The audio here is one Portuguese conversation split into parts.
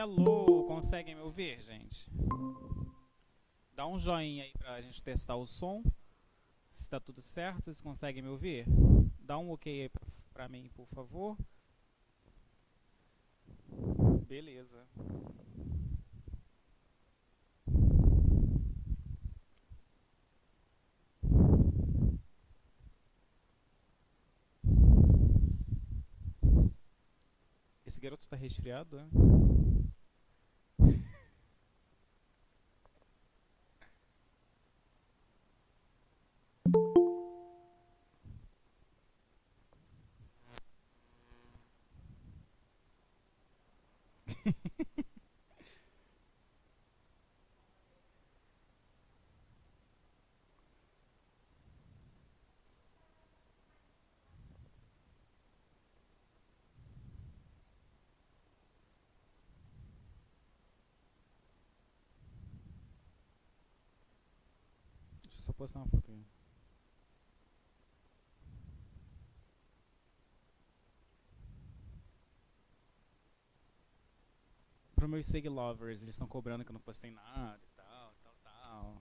Hello, conseguem me ouvir, gente? Dá um joinha aí pra gente testar o som. Se tá tudo certo, vocês conseguem me ouvir? Dá um ok aí pra mim, por favor. Beleza. Esse garoto tá resfriado, é? Deixa eu só postar uma foto aí. Pro meus Seg Lovers, eles estão cobrando que eu não postei nada e tal.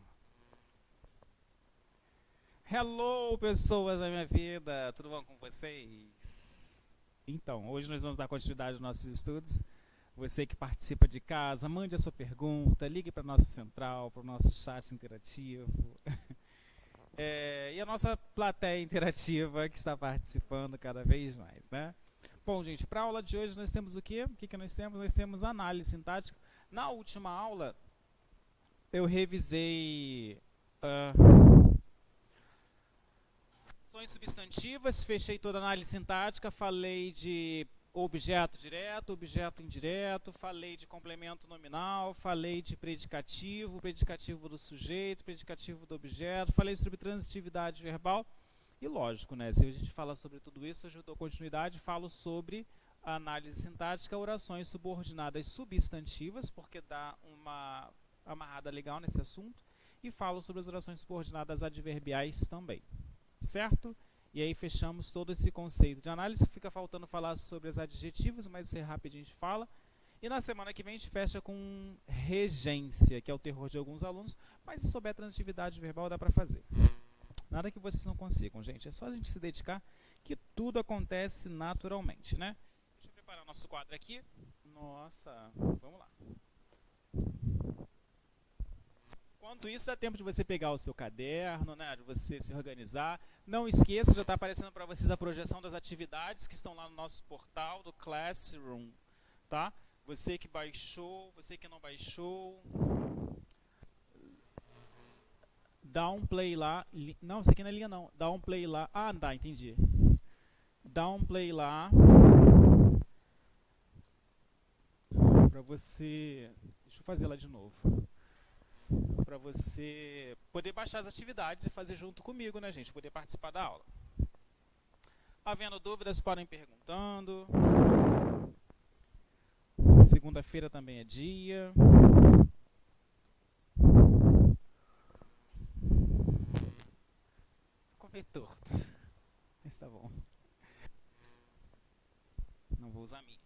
Hello, pessoas da minha vida, tudo bom com vocês? Então, hoje nós vamos dar continuidade aos nossos estudos. Você que participa de casa, mande a sua pergunta, ligue para a nossa central, para o nosso chat interativo. E a nossa plateia interativa que está participando cada vez mais, né? Bom, gente, para a aula de hoje nós temos o quê? O que nós temos? Nós temos análise sintática. Na última aula, eu revisei ações substantivas, fechei toda a análise sintática, falei de objeto direto, objeto indireto, falei de complemento nominal, falei de predicativo, predicativo do sujeito, predicativo do objeto, falei sobre transitividade verbal. E lógico, né? Se a gente fala sobre tudo isso, hoje eu dou continuidade, falo sobre a análise sintática, orações subordinadas substantivas, porque dá uma amarrada legal nesse assunto, e falo sobre as orações subordinadas adverbiais também, certo? E aí fechamos todo esse conceito de análise. Fica faltando falar sobre as adjetivos, mas isso rapidinho a gente fala. E na semana que vem a gente fecha com regência, que é o terror de alguns alunos, mas se souber transitividade verbal dá para fazer. Nada que vocês não consigam, gente. É só a gente se dedicar que tudo acontece naturalmente, né? Deixa eu preparar o nosso quadro aqui. Nossa, vamos lá. Enquanto isso, dá tempo de você pegar o seu caderno, né, de você se organizar. Não esqueça, já está aparecendo para vocês a projeção das atividades que estão lá no nosso portal do Classroom, tá? Você que baixou, você que não baixou, dá um play lá. Não, isso aqui não é linha não. Dá um play lá. Ah, tá, entendi. Dá um play lá para você. Deixa eu fazer lá de novo. Para você poder baixar as atividades e fazer junto comigo, né, gente? Poder participar da aula. Havendo dúvidas, podem perguntando. Segunda-feira também é dia. Ficou meio torto. Mas tá bom. Não vou usar a minha.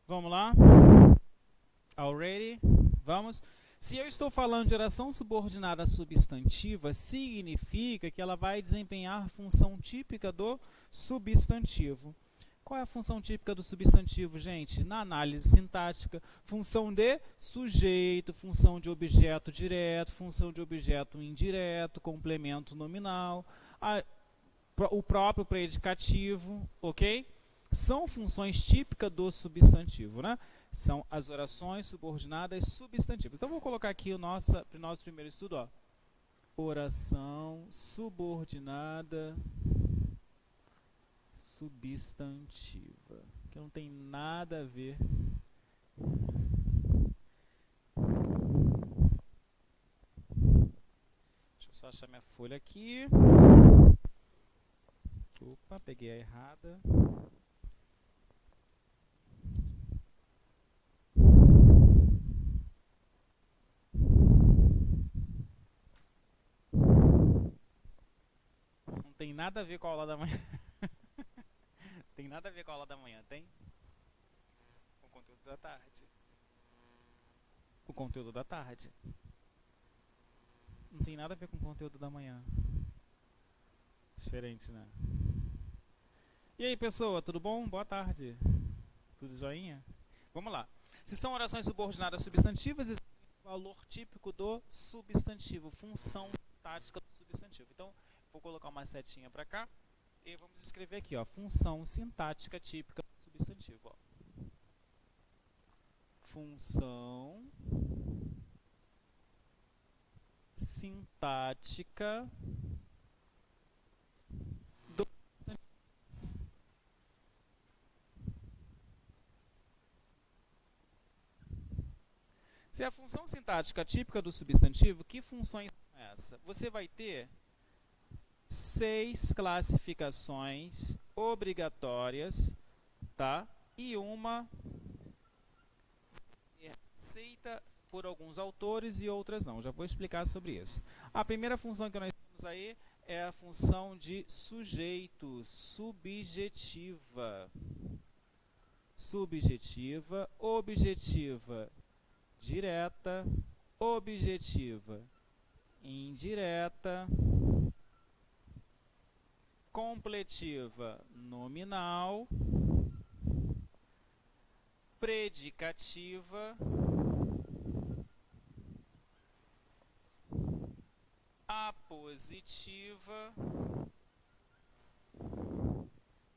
Vamos lá? Already? Vamos? Se eu estou falando de oração subordinada substantiva, significa que ela vai desempenhar função típica do substantivo. Qual é a função típica do substantivo, gente? Na análise sintática, função de sujeito, função de objeto direto, função de objeto indireto, complemento nominal, o próprio predicativo, ok? São funções típicas do substantivo, né? São as orações subordinadas substantivas. Então, vou colocar aqui o nosso primeiro estudo, ó. Oração subordinada substantiva, que não tem nada a ver só achar minha folha aqui. Opa, peguei a errada. Não tem nada a ver com a aula da manhã. Tem nada a ver com a aula da manhã, tem? Com o conteúdo da tarde. O conteúdo da tarde. Não tem nada a ver com o conteúdo da manhã. Diferente, né? E aí, pessoa, tudo bom? Boa tarde. Tudo joinha? Vamos lá. Se são orações subordinadas substantivas, existe o valor típico do substantivo, função sintática do substantivo. Então, vou colocar uma setinha para cá e vamos escrever aqui, ó, função sintática típica do substantivo. Ó. Função sintática do substantivo. Se a função sintática típica do substantivo, que funções são essas? Você vai ter 6 classificações obrigatórias, tá? E uma aceita por alguns autores e outras não. Já vou explicar sobre isso. A primeira função que nós temos aí é a função de sujeito, subjetiva. Subjetiva, objetiva, direta, objetiva, indireta, completiva, nominal, predicativa, apositiva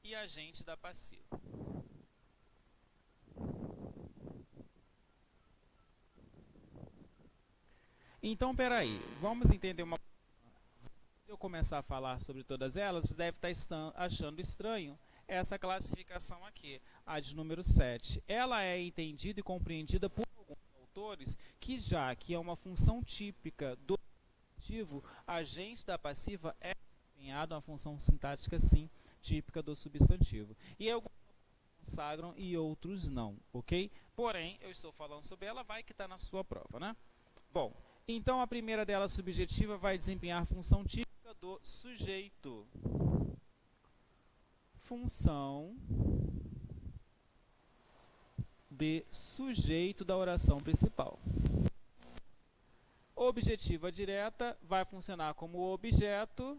e agente da passiva. Então, peraí, vamos entender uma coisa. Se eu começar a falar sobre todas elas, você deve estar achando estranho essa classificação aqui, a de número 7. Ela é entendida e compreendida por alguns autores que, já que é uma função típica do substantivo, agente da passiva é desempenhado uma função sintática, sim, típica do substantivo. E alguns consagram e outros não, ok? Porém, eu estou falando sobre ela, vai que está na sua prova, né? Bom, então a primeira dela, subjetiva, vai desempenhar a função típica do sujeito. Função de sujeito da oração principal. Objetiva direta vai funcionar como objeto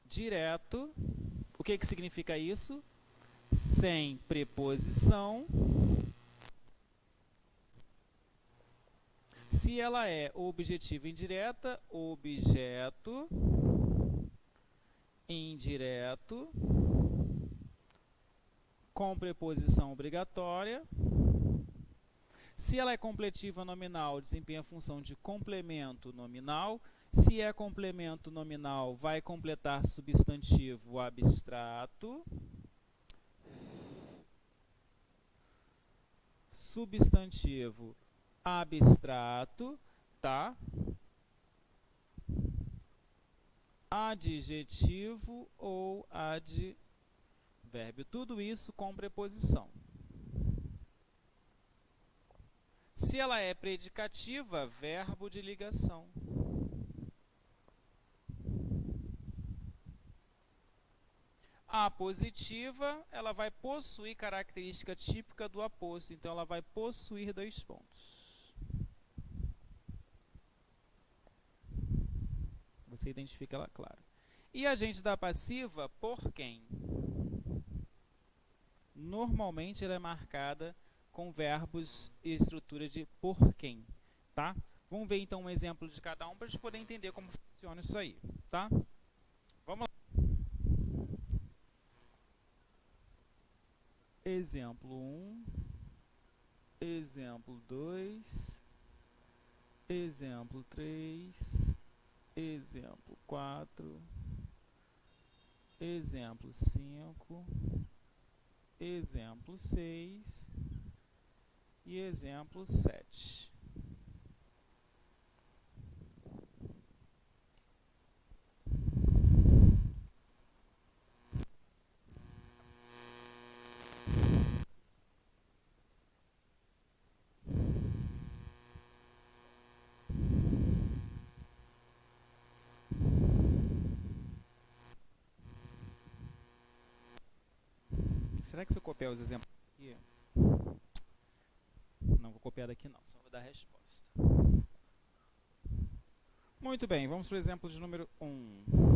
direto. O que significa isso? Sem preposição. Se ela é objetiva indireta, objeto indireto com preposição obrigatória. Se ela é completiva nominal, desempenha a função de complemento nominal. Se é complemento nominal, vai completar substantivo abstrato. Substantivo abstrato, tá? Adjetivo ou advérbio. Tudo isso com preposição. Se ela é predicativa, verbo de ligação. A apositiva, ela vai possuir característica típica do aposto, então ela vai possuir 2 pontos. Você identifica ela, claro. E agente da passiva, por quem? Normalmente ela é marcada com verbos e estrutura de por quem, tá? Vamos ver então um exemplo de cada um para a gente poder entender como funciona isso aí, tá? Vamos lá. Exemplo 1, exemplo 2, exemplo 3, exemplo 4, exemplo 5, exemplo 6 e exemplo 7. Será que se eu copiar os exemplos aqui... Não vou copiar daqui não, só vou dar a resposta. Muito bem, vamos para o exemplo de número 1.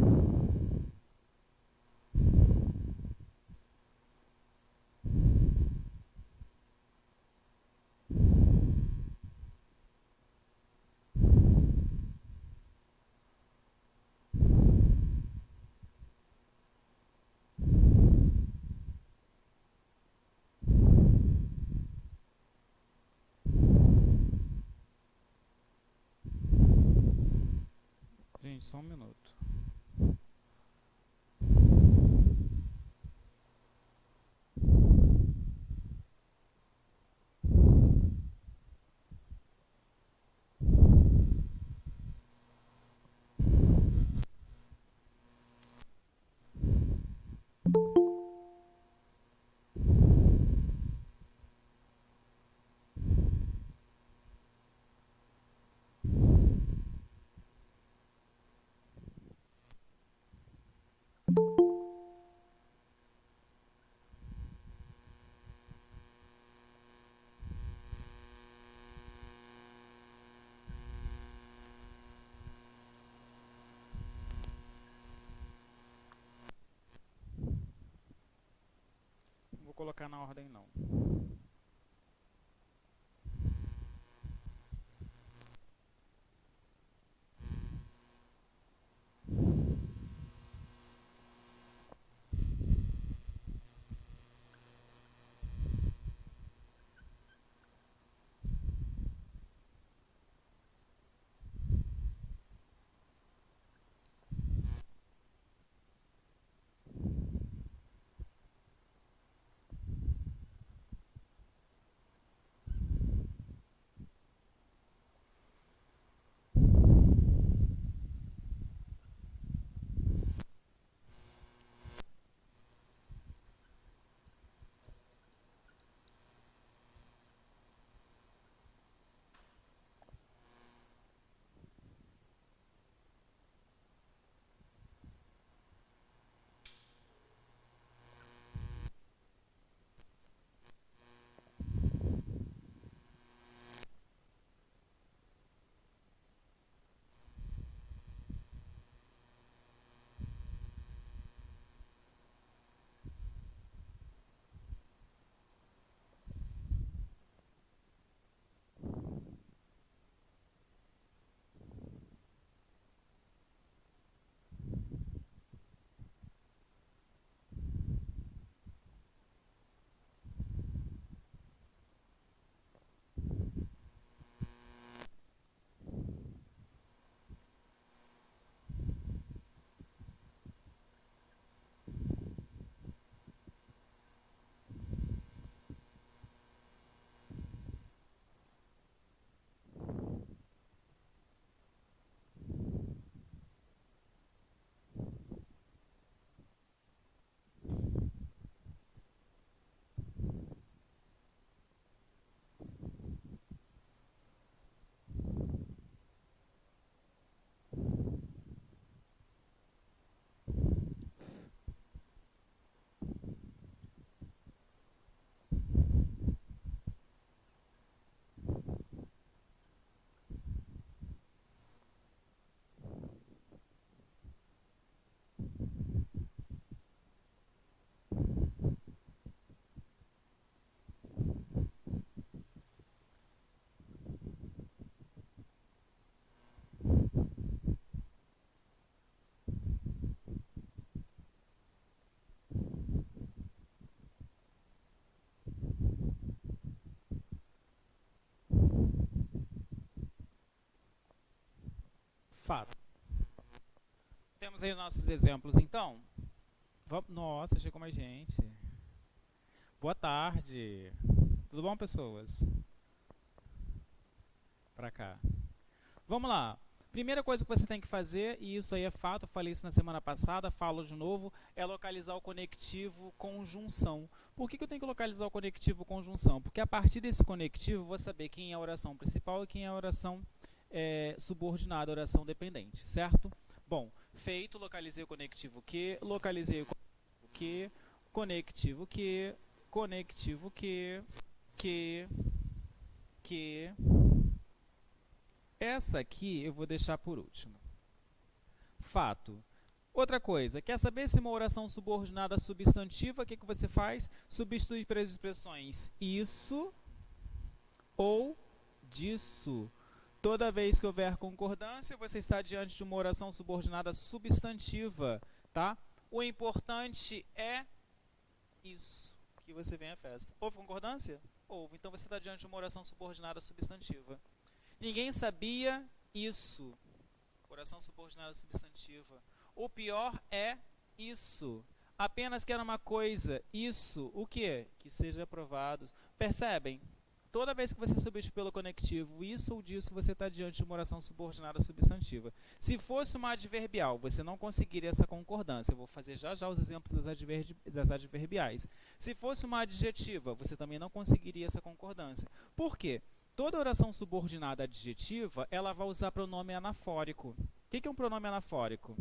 Gente, só um minuto. Não vou colocar na ordem não. Fato. Temos aí os nossos exemplos, então. Nossa, chegou mais gente. Boa tarde. Tudo bom, pessoas? Pra cá. Vamos lá. Primeira coisa que você tem que fazer, e isso aí é fato, eu falei isso na semana passada, falo de novo, é localizar o conectivo conjunção. Por que eu tenho que localizar o conectivo conjunção? Porque a partir desse conectivo, eu vou saber quem é a oração principal e quem é a oração subordinada, a oração dependente, certo? Bom, feito, localizei o conectivo que, localizei o conectivo que, conectivo que. Essa aqui eu vou deixar por último. Fato. Outra coisa, quer saber se uma oração subordinada substantiva, o que você faz? Substitui pelas expressões isso ou disso. Toda vez que houver concordância, você está diante de uma oração subordinada substantiva, tá? O importante é isso, que você vem à festa. Houve concordância? Houve. Então você está diante de uma oração subordinada substantiva. Ninguém sabia isso. Oração subordinada substantiva. O pior é isso. Apenas quer uma coisa. Isso. O quê? Que seja aprovado. Percebem? Toda vez que você substitui pelo conectivo isso ou disso, você está diante de uma oração subordinada substantiva. Se fosse uma adverbial, você não conseguiria essa concordância. Eu vou fazer já os exemplos das adverbiais. Se fosse uma adjetiva, você também não conseguiria essa concordância. Por quê? Toda oração subordinada adjetiva, ela vai usar pronome anafórico. O que é um pronome anafórico?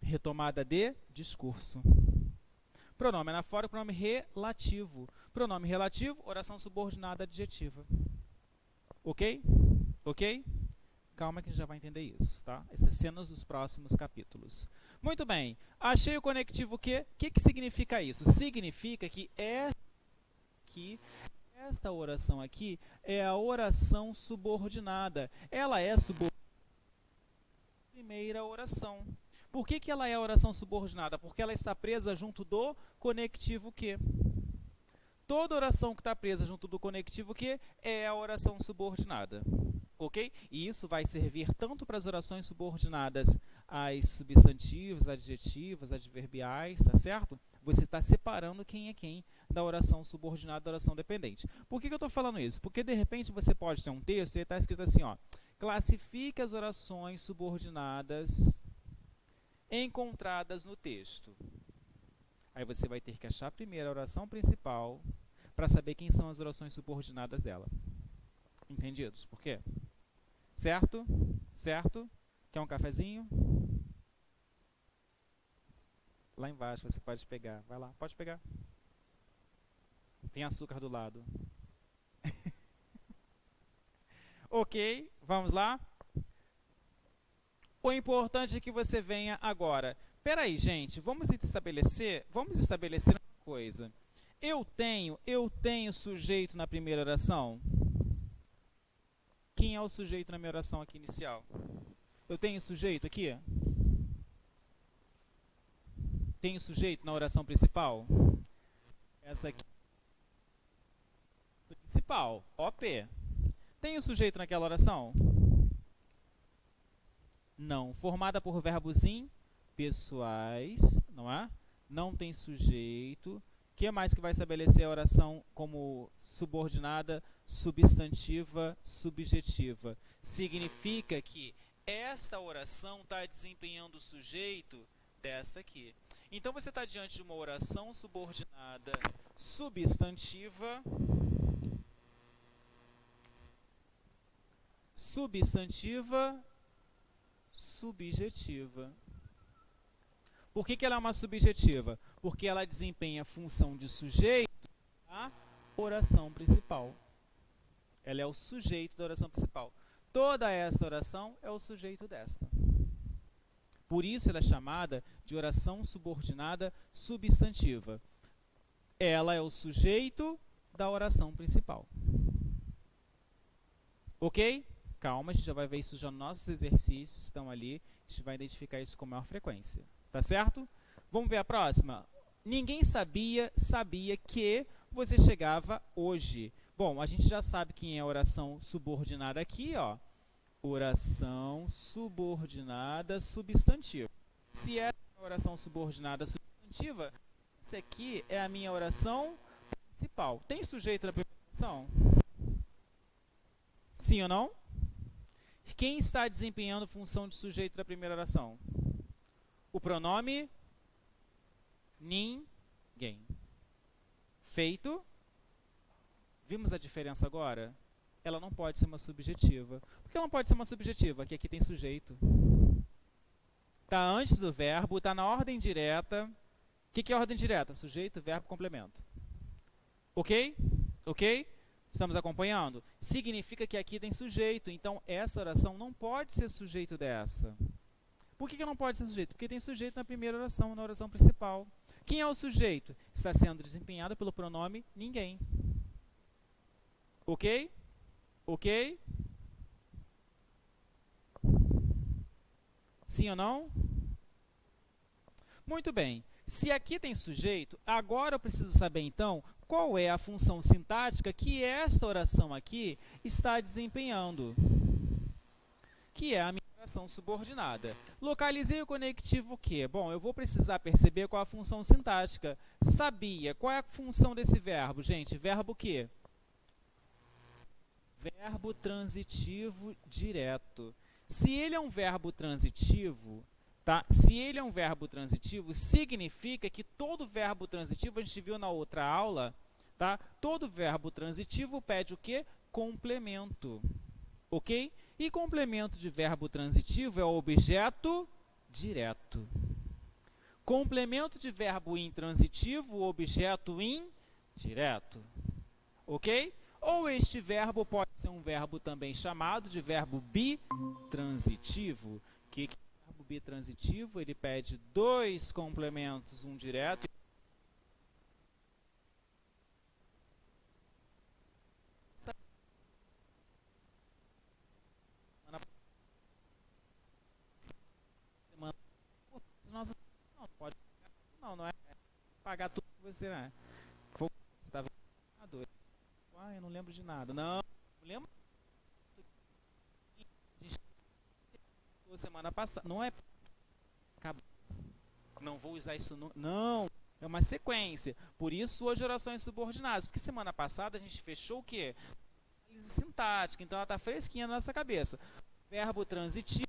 Retomada de discurso. Pronome anafórico, pronome relativo. Pronome relativo, oração subordinada adjetiva. Ok? Ok? Calma que a gente já vai entender isso, tá? Essas cenas dos próximos capítulos. Muito bem. Achei o conectivo que. O que significa isso? Significa que esta oração aqui é a oração subordinada. Ela é subordinada à primeira oração. Por que ela é a oração subordinada? Porque ela está presa junto do conectivo que. Toda oração que está presa junto do conectivo que é a oração subordinada. Ok? E isso vai servir tanto para as orações subordinadas às substantivos, adjetivos, adverbiais, tá certo? Você está separando quem é quem da oração subordinada da oração dependente. Por que eu estou falando isso? Porque, de repente, você pode ter um texto e está escrito assim, ó, classifique as orações subordinadas encontradas no texto. Aí você vai ter que achar primeiro a oração principal para saber quem são as orações subordinadas dela. Entendidos? Por quê? Certo? Certo? Quer um cafezinho? Lá embaixo você pode pegar. Vai lá, pode pegar. Tem açúcar do lado. Ok, vamos lá? O importante é que você venha agora. Peraí, gente, vamos estabelecer uma coisa. Eu tenho sujeito na primeira oração? Quem é o sujeito na minha oração aqui inicial? Eu tenho sujeito aqui? Tenho sujeito na oração principal? Essa aqui. Principal, OP. Tenho sujeito naquela oração? Não. Formada por verbos impessoais, não é? Não tem sujeito. O que mais que vai estabelecer a oração como subordinada, substantiva, subjetiva? Significa que esta oração está desempenhando o sujeito desta aqui. Então, você está diante de uma oração subordinada substantiva, subjetiva. Por que ela é uma subjetiva? Porque ela desempenha a função de sujeito da oração principal. Ela é o sujeito da oração principal. Toda esta oração é o sujeito desta. Por isso ela é chamada de oração subordinada substantiva. Ela é o sujeito da oração principal. Ok? Calma, a gente já vai ver isso já nos nossos exercícios, estão ali. A gente vai identificar isso com maior frequência. Tá certo? Vamos ver a próxima? Ninguém sabia que você chegava hoje. Bom, a gente já sabe quem é a oração subordinada aqui, ó. Oração subordinada substantiva. Se é a oração subordinada substantiva, essa aqui é a minha oração principal. Tem sujeito na primeira oração? Sim ou não? Quem está desempenhando função de sujeito da primeira oração? O pronome ninguém. Feito. Vimos a diferença agora? Ela não pode ser uma subjetiva. Por que ela não pode ser uma subjetiva? Porque aqui tem sujeito. Está antes do verbo, está na ordem direta. que é ordem direta? Sujeito, verbo, complemento. Ok? Ok? Estamos acompanhando? Significa que aqui tem sujeito, então essa oração não pode ser sujeito dessa. Por que não pode ser sujeito? Porque tem sujeito na primeira oração, na oração principal. Quem é o sujeito? Está sendo desempenhado pelo pronome ninguém. Ok? Ok? Sim ou não? Muito bem. Se aqui tem sujeito, agora eu preciso saber, então, qual é a função sintática que esta oração aqui está desempenhando, que é a minha oração subordinada. Localizei o conectivo o quê? Bom, eu vou precisar perceber qual é a função sintática. Sabia. Qual é a função desse verbo, gente? Verbo o quê? Verbo transitivo direto. Se ele é um verbo transitivo, tá? Se ele é um verbo transitivo, significa que todo verbo transitivo, a gente viu na outra aula, tá? Todo verbo transitivo pede o quê? Complemento. Ok? E complemento de verbo transitivo é o objeto direto. Complemento de verbo intransitivo, objeto indireto. Ok? Ou este verbo pode ser um verbo também chamado de verbo bitransitivo. Que é o verbo bitransitivo? Ele pede dois complementos, um direto e não é pagar tudo que você, né? Você estava eu não lembro de nada. Não lembro. A gente semana passada. Não é. Não vou usar isso. Não. É uma sequência. Por isso, hoje, orações subordinadas. Porque semana passada a gente fechou o quê? Análise sintática. Então, ela está fresquinha na nossa cabeça. Verbo transitivo,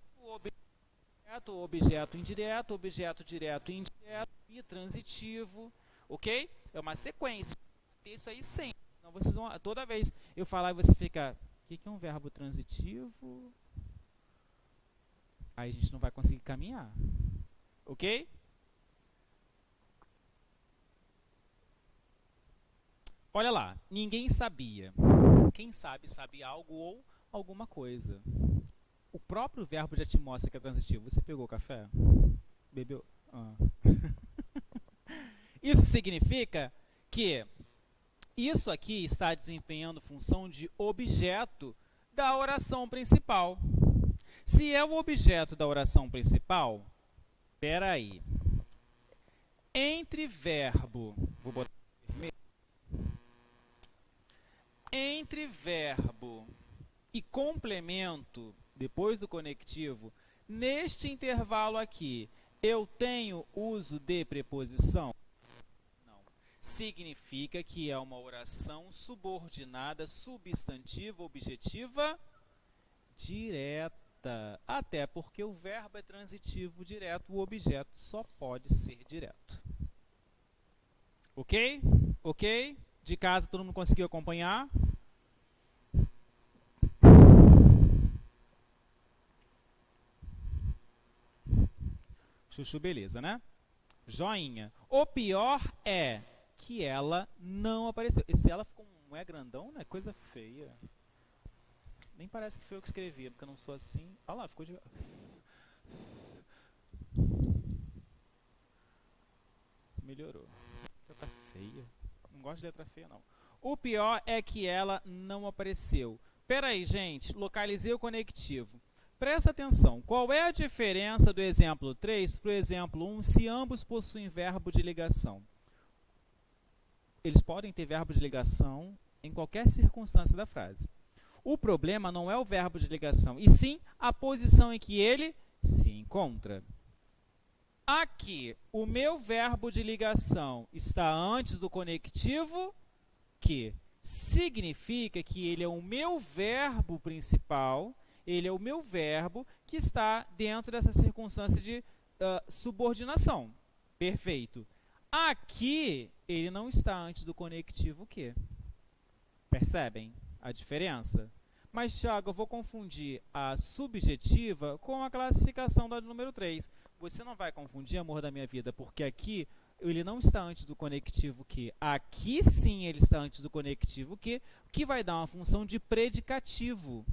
objeto indireto, objeto direto e indireto, e transitivo. Ok? É uma sequência. Ter isso aí sempre. Senão vocês vão, toda vez eu falar e você fica, o que é um verbo transitivo? Aí a gente não vai conseguir caminhar. Ok? Olha lá, ninguém sabia. Quem sabe, sabe algo ou alguma coisa. O próprio verbo já te mostra que é transitivo. Você pegou café? Bebeu? Ah. Isso significa que isso aqui está desempenhando função de objeto da oração principal. Se é o objeto da oração principal, espera aí. Entre verbo, vou botar vermelho. Entre verbo e complemento, depois do conectivo, neste intervalo aqui, eu tenho uso de preposição? Não. Significa que é uma oração subordinada, substantiva, objetiva, direta. Até porque o verbo é transitivo direto, o objeto só pode ser direto. Ok? Ok? De casa, todo mundo conseguiu acompanhar? Chuchu, beleza, né? Joinha. O pior é que ela não apareceu. Esse ela ficou um é grandão, né? Coisa feia. Nem parece que foi eu que escrevi, porque eu não sou assim. Olha lá, ficou de... Melhorou. Letra feia. Não gosto de letra feia, não. O pior é que ela não apareceu. Pera aí, gente. Localizei o conectivo. Presta atenção. Qual é a diferença do exemplo 3 para o exemplo 1 se ambos possuem verbo de ligação? Eles podem ter verbo de ligação em qualquer circunstância da frase. O problema não é o verbo de ligação, e sim a posição em que ele se encontra. Aqui, o meu verbo de ligação está antes do conectivo, que significa que ele é o meu verbo principal, ele é o meu verbo que está dentro dessa circunstância de subordinação. Perfeito. Aqui, ele não está antes do conectivo que. Percebem a diferença? Mas, Thiago, eu vou confundir a subjetiva com a classificação da número 3. Você não vai confundir, amor da minha vida, porque aqui ele não está antes do conectivo que. Aqui sim ele está antes do conectivo que vai dar uma função de predicativo.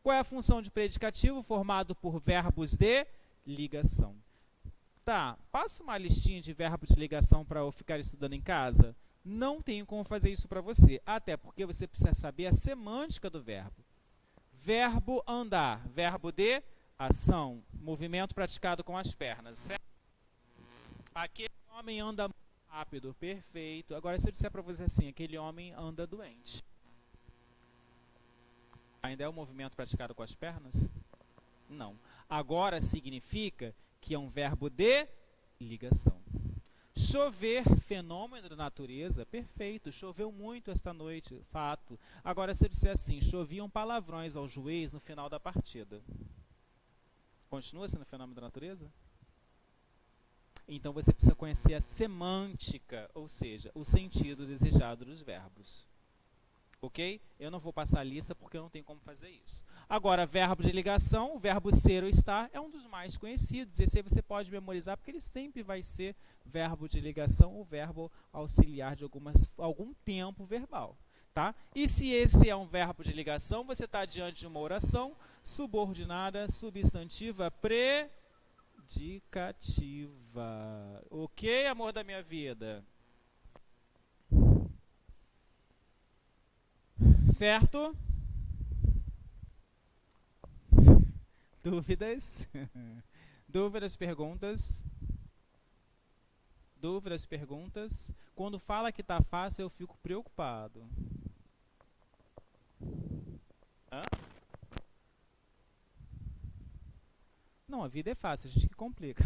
Qual é a função de predicativo? Formado por verbos de ligação. Tá, passa uma listinha de verbos de ligação para eu ficar estudando em casa? Não tenho como fazer isso para você, até porque você precisa saber a semântica do verbo. Verbo andar, verbo de ação, movimento praticado com as pernas, certo? Aquele homem anda muito rápido, perfeito. Agora, se eu disser para você assim, aquele homem anda doente. Ainda é um movimento praticado com as pernas? Não. Agora significa que é um verbo de ligação. Chover, fenômeno da natureza, perfeito. Choveu muito esta noite, fato. Agora, se eu disser assim, choviam palavrões aos juízes no final da partida. Continua sendo fenômeno da natureza? Então você precisa conhecer a semântica, ou seja, o sentido desejado dos verbos. Ok? Eu não vou passar a lista porque eu não tenho como fazer isso. Agora, verbo de ligação, o verbo ser ou estar, é um dos mais conhecidos. Esse aí você pode memorizar porque ele sempre vai ser verbo de ligação ou verbo auxiliar de algum tempo verbal. Tá? E se esse é um verbo de ligação, você está diante de uma oração subordinada, substantiva, predicativa. Ok, amor da minha vida? Certo? Dúvidas? Dúvidas, perguntas? Dúvidas, perguntas? Quando fala que tá fácil, eu fico preocupado. Hã? Não, a vida é fácil, a gente que complica.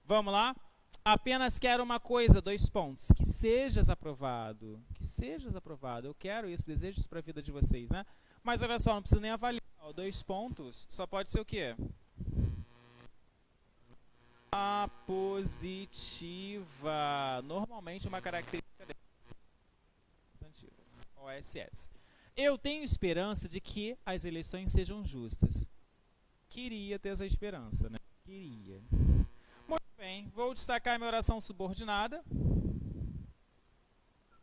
Vamos lá? Apenas quero uma coisa, 2 pontos. Que sejas aprovado. Que sejas aprovado. Eu quero isso, desejo isso para a vida de vocês, né? Mas olha só, não preciso nem avaliar. 2 pontos só pode ser o quê? A positiva. Normalmente uma característica dessa. OSS. Eu tenho esperança de que as eleições sejam justas. Queria ter essa esperança, né? Queria. Muito bem, vou destacar a minha oração subordinada.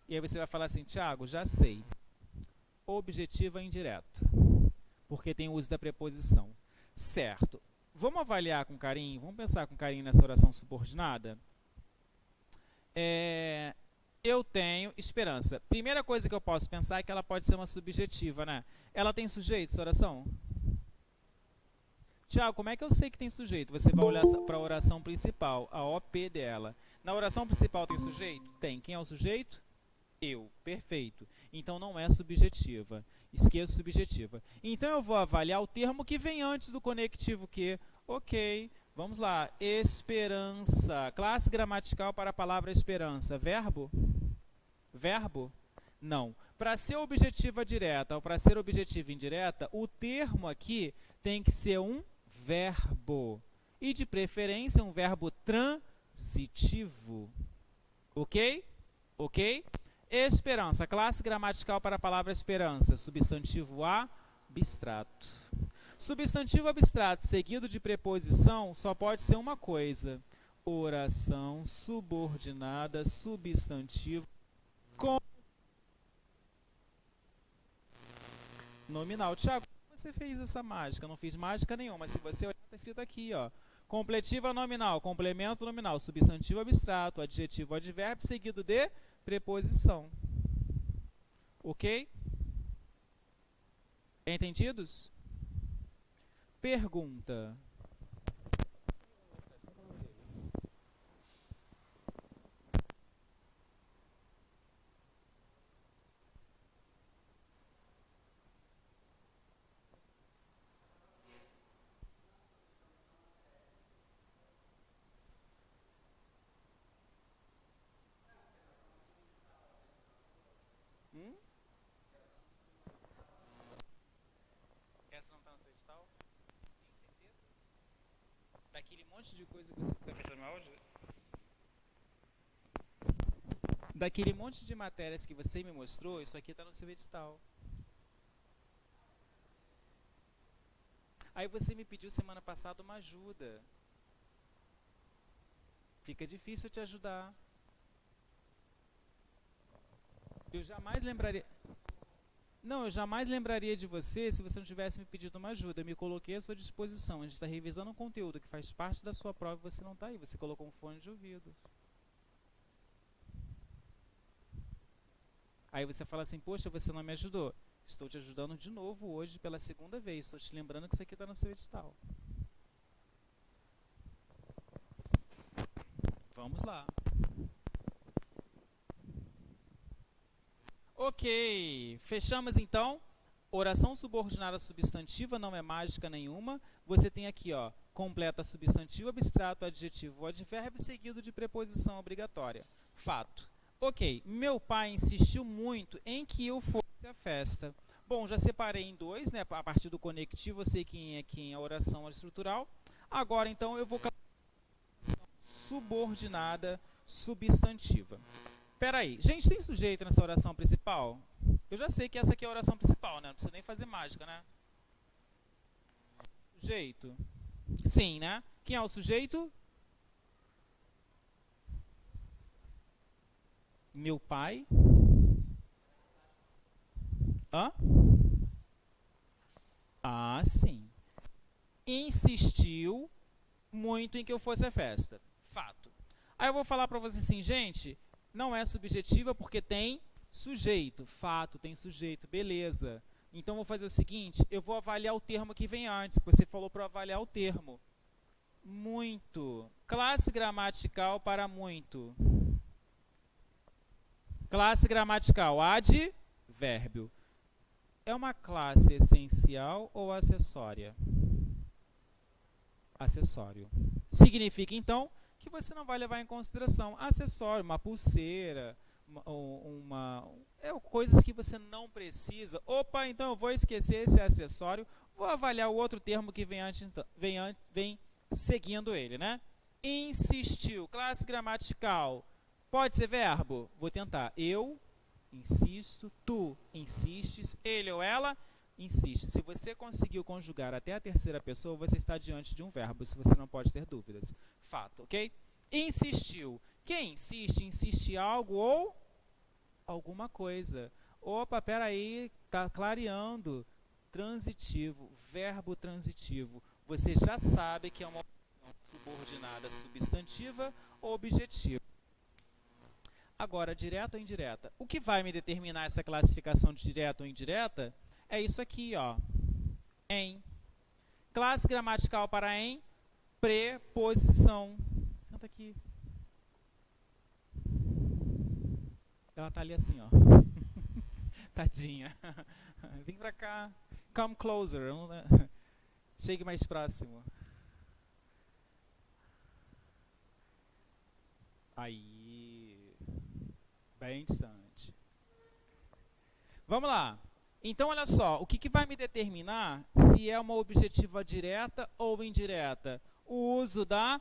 E aí você vai falar assim, Tiago, já sei. Objetiva indireta. Porque tem o uso da preposição. Certo. Vamos avaliar com carinho, vamos pensar com carinho nessa oração subordinada? Eu tenho esperança. Primeira coisa que eu posso pensar é que ela pode ser uma subjetiva, né? Ela tem sujeito, essa oração? Tiago, como é que eu sei que tem sujeito? Você vai olhar para a oração principal, a OP dela. Na oração principal tem sujeito? Tem. Quem é o sujeito? Eu. Perfeito. Então não é subjetiva. Esqueço subjetiva. Então eu vou avaliar o termo que vem antes do conectivo que. Ok. Vamos lá. Esperança. Classe gramatical para a palavra esperança. Verbo? Verbo? Não. Para ser objetiva direta ou para ser objetiva indireta, o termo aqui tem que ser um verbo. E de preferência um verbo transitivo. Ok? Ok? Esperança. Classe gramatical para a palavra esperança. Substantivo abstrato. Substantivo abstrato seguido de preposição só pode ser uma coisa. Oração subordinada, substantivo com nominal. Tiago, como você fez essa mágica? Eu não fiz mágica nenhuma. Se você olhar, está escrito aqui, ó. Completiva nominal, complemento nominal, substantivo abstrato, adjetivo advérbio seguido de preposição. Ok? Entendidos? Pergunta. Essa não está no seu edital? Tem certeza? Daquele monte de coisa que você está fechando meu áudio? Daquele monte de matérias que você me mostrou, isso aqui está no seu edital. Aí você me pediu semana passada uma ajuda. Fica difícil te ajudar. Eu jamais lembraria... Não, eu jamais lembraria de você se você não tivesse me pedido uma ajuda. Eu me coloquei à sua disposição. A gente está revisando um conteúdo que faz parte da sua prova e você não está aí. Você colocou um fone de ouvido. Aí você fala assim, poxa, você não me ajudou. Estou te ajudando de novo hoje pela segunda vez. Estou te lembrando que isso aqui está no seu edital. Vamos lá. Ok, fechamos então. Oração subordinada substantiva não é mágica nenhuma. Você tem aqui, ó, completa substantivo, abstrato, adjetivo ou advérbio seguido de preposição obrigatória. Fato. Ok, meu pai insistiu muito em que eu fosse à festa. Bom, já separei em dois, né? A partir do conectivo, eu sei quem é a oração estrutural. Agora, então, eu vou subordinada substantiva. Peraí, gente, tem sujeito nessa oração principal? Eu já sei que essa aqui é a oração principal, né? Não precisa nem fazer mágica, né? Sujeito. Sim, né? Quem é o sujeito? Meu pai. Hã? Ah, sim. Insistiu muito em que eu fosse à festa. Fato. Aí eu vou falar pra vocês assim, gente, não é subjetiva porque tem sujeito. Fato, tem sujeito, beleza. Então eu vou fazer o seguinte, eu vou avaliar o termo que vem antes. Você falou para avaliar o termo. Muito. Classe gramatical para muito. Classe gramatical, advérbio. É uma classe essencial ou acessória? Acessório. Significa, então, que você não vai levar em consideração acessório, uma pulseira, coisas que você não precisa. Opa, então eu vou esquecer esse acessório, vou avaliar o outro termo que vem seguindo ele, né? Insistiu, classe gramatical, pode ser verbo? Vou tentar. Eu insisto, tu insistes, ele ou ela insiste. Se você conseguiu conjugar até a terceira pessoa, você está diante de um verbo, se você não pode ter dúvidas. Fato, ok? Insistiu. Quem insiste? Insiste algo ou alguma coisa. Opa, peraí, está clareando. Transitivo, verbo transitivo. Você já sabe que é uma subordinada substantiva ou objetiva. Agora, direta ou indireta? O que vai me determinar essa classificação de direta ou indireta é isso aqui, ó. Em. Classe gramatical para em, preposição. Senta aqui. Ela tá ali assim, ó. Tadinha. Vem pra cá. Come closer. Chegue mais próximo. Aí. Bem distante. Vamos lá. Então, olha só. O que vai me determinar se é uma objetiva direta ou indireta? O uso da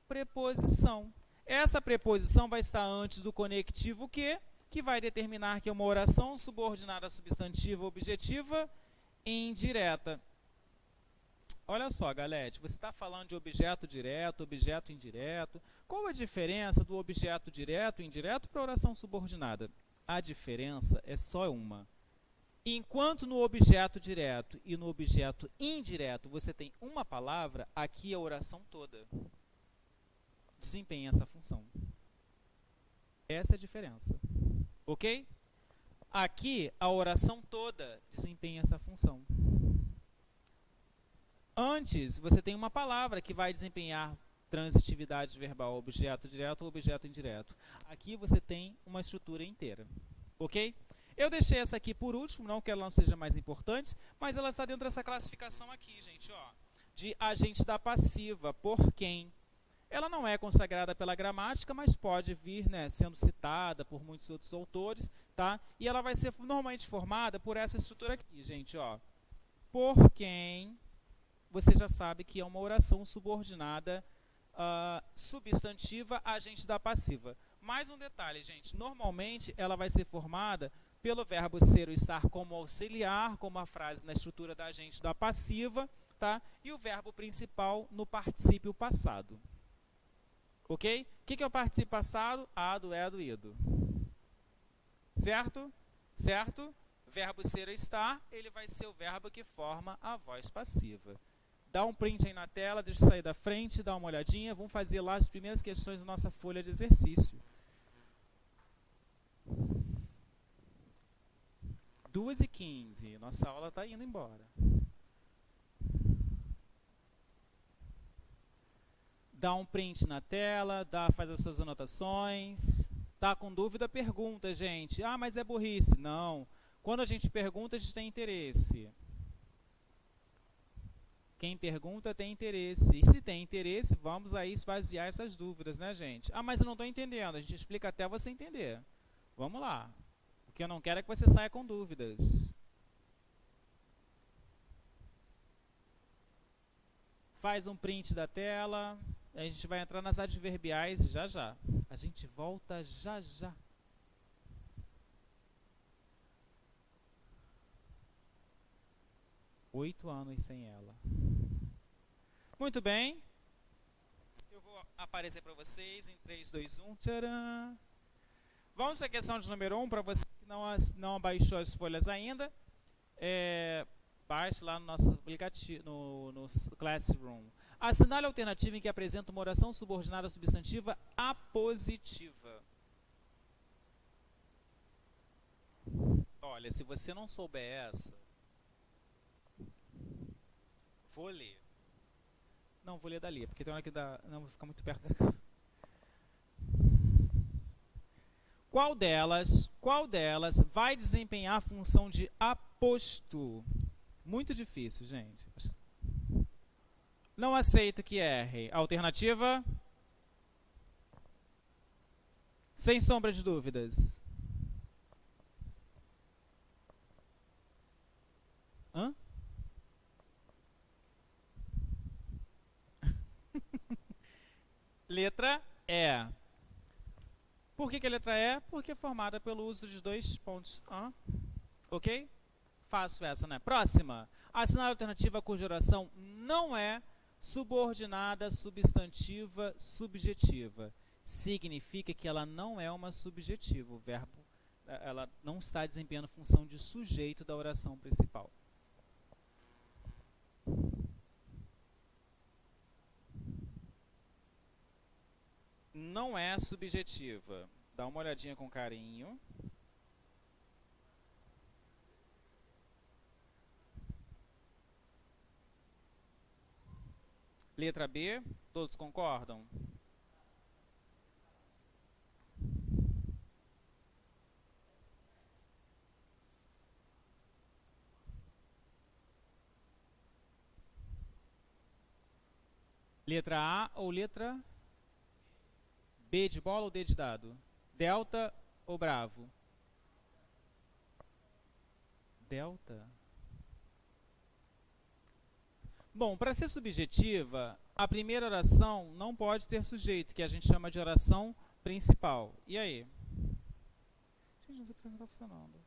preposição. Essa preposição vai estar antes do conectivo que vai determinar que é uma oração subordinada substantiva objetiva indireta. Olha só, galete, você está falando de objeto direto, objeto indireto. Qual a diferença do objeto direto e indireto para a oração subordinada? A diferença é só uma. Enquanto no objeto direto e no objeto indireto você tem uma palavra, aqui é a oração toda desempenha essa função. Essa é a diferença. Ok? Aqui, a oração toda desempenha essa função. Antes, você tem uma palavra que vai desempenhar transitividade verbal, objeto direto ou objeto indireto. Aqui você tem uma estrutura inteira. Ok? Eu deixei essa aqui por último, não que ela não seja mais importante, mas ela está dentro dessa classificação aqui, gente, ó, de agente da passiva, por quem. Ela não é consagrada pela gramática, mas pode vir, né, sendo citada por muitos outros autores, tá? E ela vai ser normalmente formada por essa estrutura aqui, gente, ó. Por quem, você já sabe que é uma oração subordinada substantiva agente da passiva. Mais um detalhe, gente, normalmente ela vai ser formada pelo verbo ser ou estar como auxiliar, como a frase na estrutura da agente da passiva, tá? E o verbo principal no particípio passado. Ok? O que é o participo passado? A, do, é, do, ido. Certo? Certo? Verbo ser ou estar, ele vai ser o verbo que forma a voz passiva. Dá um print aí na tela, deixa eu sair da frente, dá uma olhadinha. Vamos fazer lá as primeiras questões da nossa folha de exercício. 2h15, nossa aula está indo embora. Dá um print na tela, faz as suas anotações. Tá com dúvida, pergunta, gente. Ah, mas é burrice. Não. Quando a gente pergunta, a gente tem interesse. Quem pergunta tem interesse. E se tem interesse, vamos aí esvaziar essas dúvidas, né, gente? Ah, mas eu não estou entendendo. A gente explica até você entender. Vamos lá. O que eu não quero é que você saia com dúvidas. Faz um print da tela. A gente vai entrar nas adverbiais já já. A gente volta já já. Oito anos sem ela. Muito bem. Eu vou aparecer para vocês em 3, 2, 1. Tcharam! Vamos para a questão de número 1, para você que não abaixou as folhas ainda. Baixe lá no nosso aplicativo, no Classroom. Assinale a alternativa em que apresenta uma oração subordinada substantiva apositiva. Olha, se você não souber essa, vou ler. Não, vou ler dali, porque tem hora que dá. Não, vou ficar muito perto da câmera. Qual delas vai desempenhar a função de aposto? Muito difícil, gente. Não aceito que erre. Alternativa? Sem sombra de dúvidas. Hã? Letra E. Por que a letra E? Porque é formada pelo uso de dois pontos. Ok? Fácil essa, né? Próxima. Assinar a alternativa cuja oração não é subordinada, substantiva, subjetiva. Significa que ela não é uma subjetiva. O verbo, ela não está desempenhando função de sujeito da oração principal. Não é subjetiva. Dá uma olhadinha com carinho. Letra B, todos concordam? Letra A ou letra B de bola ou D de dado? Delta ou Bravo? Delta. Bom, para ser subjetiva, a primeira oração não pode ter sujeito, que a gente chama de oração principal. E aí? Gente, não sei porque não está funcionando.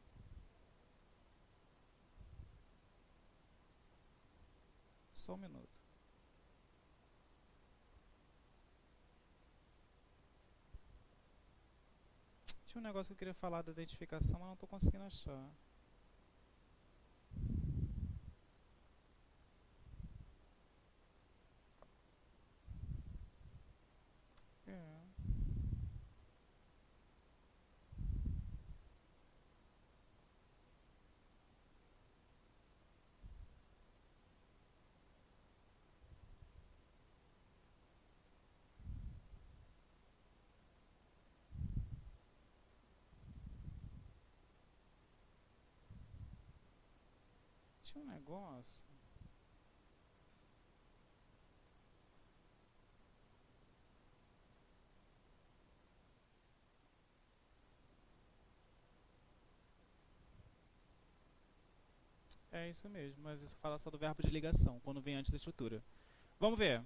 Só um minuto. Tinha um negócio que eu queria falar da identificação, mas não estou conseguindo achar. Tinha um negócio. É isso mesmo, mas isso fala só do verbo de ligação, quando vem antes da estrutura. Vamos ver.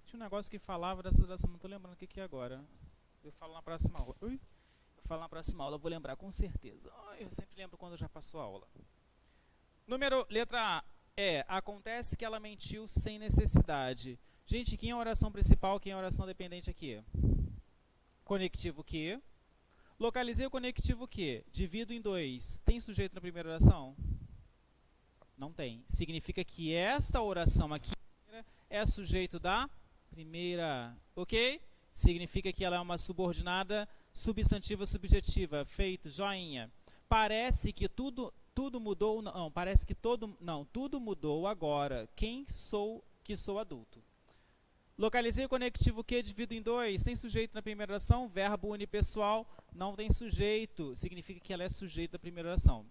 Tinha um negócio que falava dessa oração, não estou lembrando o que é agora. Eu falo na próxima aula. Eu falo na próxima aula, eu vou lembrar com certeza. Eu sempre lembro quando já passou a aula. Letra A. Acontece que ela mentiu sem necessidade. Gente, quem é a oração principal, quem é a oração dependente aqui? Conectivo que. Localizei o conectivo que. Divido em 2. Tem sujeito na primeira oração? Não tem. Significa que esta oração aqui é sujeito da primeira. Ok? Significa que ela é uma subordinada substantiva subjetiva. Feito, joinha. Parece que tudo mudou. Não, parece que tudo mudou agora. Que sou adulto. Localizei o conectivo que, divido em 2. Tem sujeito na primeira oração? Verbo unipessoal. Não tem sujeito. Significa que ela é sujeito da primeira oração.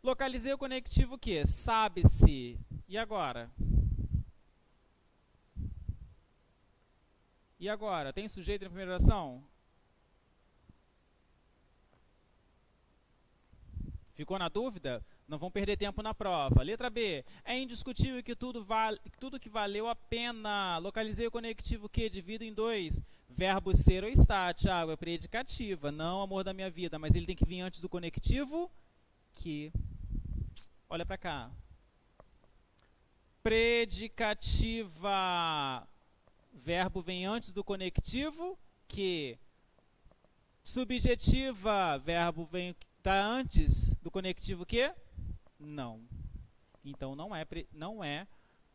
Localizei o conectivo que? Sabe-se. E agora? E agora? Tem sujeito na primeira oração? Ficou na dúvida? Não vão perder tempo na prova. Letra B. É indiscutível que tudo que valeu a pena. Localizei o conectivo que, divido em 2. Verbo ser ou estar, Thiago, é predicativa. Não amor da minha vida, mas ele tem que vir antes do conectivo que. Olha pra cá. Predicativa. Verbo vem antes do conectivo que. Subjetiva. Verbo vem tá antes do conectivo que? Não. Então não é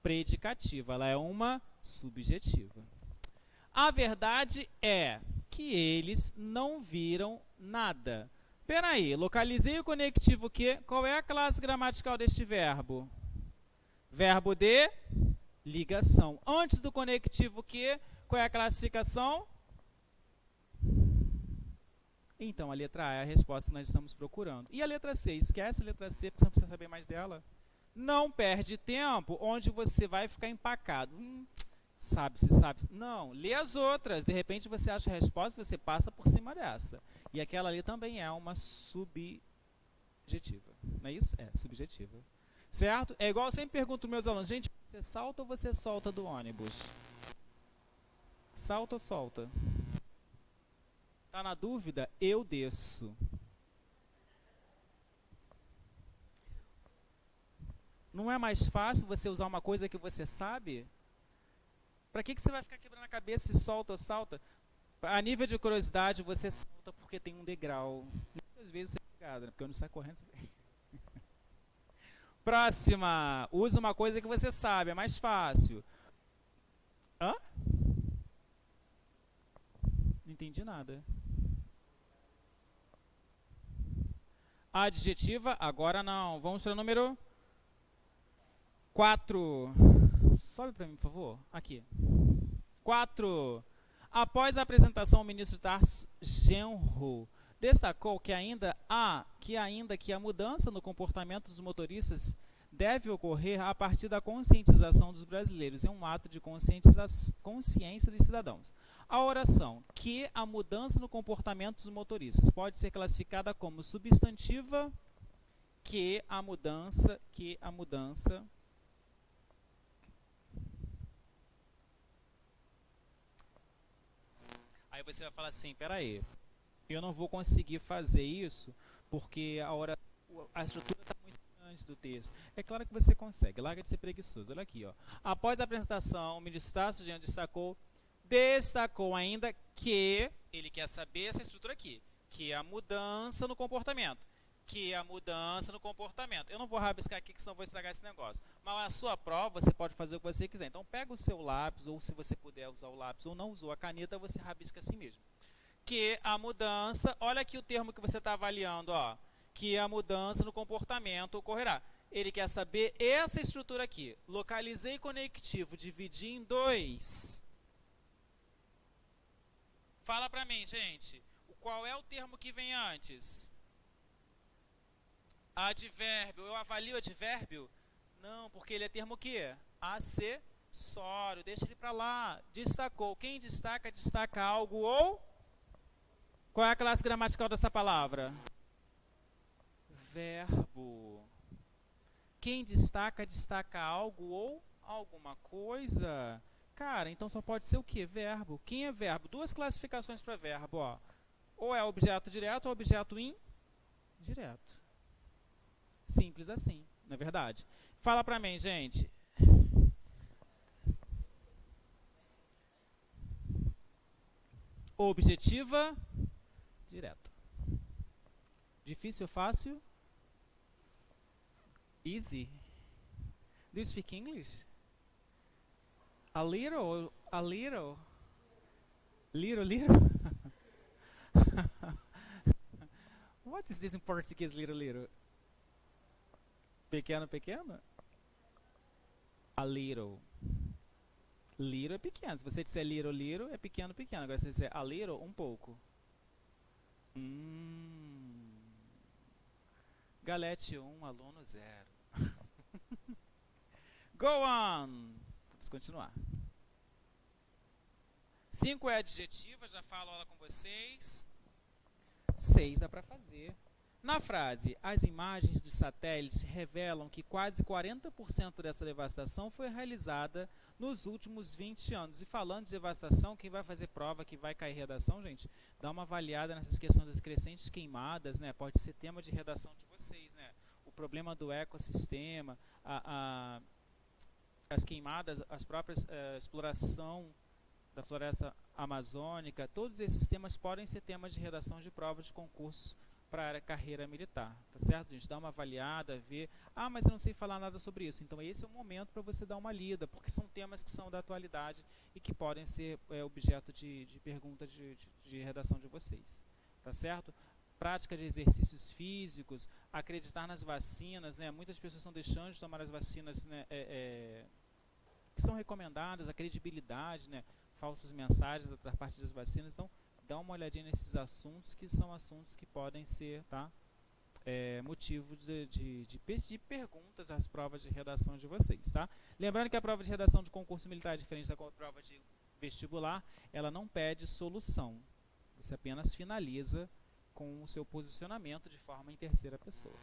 predicativa, ela é uma subjetiva. A verdade é que eles não viram nada. Peraí, localizei o conectivo que. Qual é a classe gramatical deste verbo? Verbo de ligação. Antes do conectivo que, qual é a classificação? Então, a letra A é a resposta que nós estamos procurando. E a letra C? Esquece a letra C, porque você precisa saber mais dela. Não perde tempo, onde você vai ficar empacado. Sabe-se. Não, lê as outras. De repente, você acha a resposta, você passa por cima dessa. E aquela ali também é uma subjetiva. Não é isso? É, subjetiva. Certo? É igual eu sempre pergunto aos meus alunos, gente, você salta ou você solta do ônibus? Salta ou solta? Tá na dúvida? Eu desço. Não é mais fácil você usar uma coisa que você sabe? Para que você vai ficar quebrando a cabeça se solta ou salta? A nível de curiosidade, você salta porque tem um degrau. Muitas vezes você é ligado, né? Porque quando sai correndo, você... Próxima. Usa uma coisa que você sabe, é mais fácil. Hã? Não entendi nada. Adjetiva, agora não. Vamos para o número 4. Sobe para mim, por favor. Aqui. 4. Após a apresentação, o ministro Tarso Genro destacou que ainda que a mudança no comportamento dos motoristas deve ocorrer a partir da conscientização dos brasileiros. É um ato de consciência dos cidadãos. A oração que a mudança no comportamento dos motoristas pode ser classificada como substantiva que a mudança. Aí você vai falar assim, peraí, eu não vou conseguir fazer isso porque a estrutura está muito grande do texto. É claro que você consegue, larga de ser preguiçoso. Olha aqui, ó. Após a apresentação, o ministro Tarso Genro destacou ainda que ele quer saber essa estrutura aqui, que é a mudança no comportamento. Eu não vou rabiscar aqui, que senão vou estragar esse negócio. Mas na sua prova, você pode fazer o que você quiser. Então, pega o seu lápis, ou se você puder usar o lápis, ou não usou a caneta, você rabisca assim mesmo. Que a mudança, olha aqui o termo que você está avaliando, ó. Que a mudança no comportamento ocorrerá. Ele quer saber essa estrutura aqui. Localizei conectivo, dividi em 2. Fala pra mim, gente. Qual é o termo que vem antes? Advérbio. Eu avalio advérbio? Não, porque ele é termo o quê? Acessório. Deixa ele pra lá. Destacou. Quem destaca, destaca algo ou... Qual é a classe gramatical dessa palavra? Verbo. Quem destaca, destaca algo ou alguma coisa. Cara, então só pode ser o quê? Verbo. Quem é verbo? Duas classificações para verbo, ó. Ou é objeto direto ou objeto indireto. Simples assim, não é verdade? Fala pra mim, gente. Objetiva direta. Difícil ou fácil? Easy. Do you speak English? A little? A little? Little, little? What is this in Portuguese, little, little? Pequeno, pequeno? A little. Little é pequeno. Se você disser little, little, é pequeno, pequeno. Agora se você disser a little, um pouco. Galete 1, aluno 0. Go on! Vamos continuar. 5 é adjetiva, já falo ela com vocês. 6 dá para fazer. Na frase, as imagens dos satélites revelam que quase 40% dessa devastação foi realizada nos últimos 20 anos. E falando de devastação, quem vai fazer prova, que vai cair redação, gente, dá uma avaliada nessas questões das crescentes queimadas, né? Pode ser tema de redação de vocês, né? O problema do ecossistema, as queimadas, as próprias exploração da floresta amazônica, todos esses temas podem ser temas de redação de prova de concurso para a carreira militar, tá certo, gente? Dá uma avaliada, ver, mas eu não sei falar nada sobre isso, então esse é o momento para você dar uma lida, porque são temas que são da atualidade e que podem ser objeto de pergunta de redação de vocês, tá certo? Prática de exercícios físicos, acreditar nas vacinas, né? Muitas pessoas estão deixando de tomar as vacinas, né, que são recomendadas, a credibilidade, né? Falsas mensagens da parte das vacinas, então dá uma olhadinha nesses assuntos, que são assuntos que podem ser, tá, motivo de perguntas às provas de redação de vocês, tá? Lembrando que a prova de redação de concurso militar é diferente da prova de vestibular, ela não pede solução, você apenas finaliza com o seu posicionamento de forma em terceira pessoa.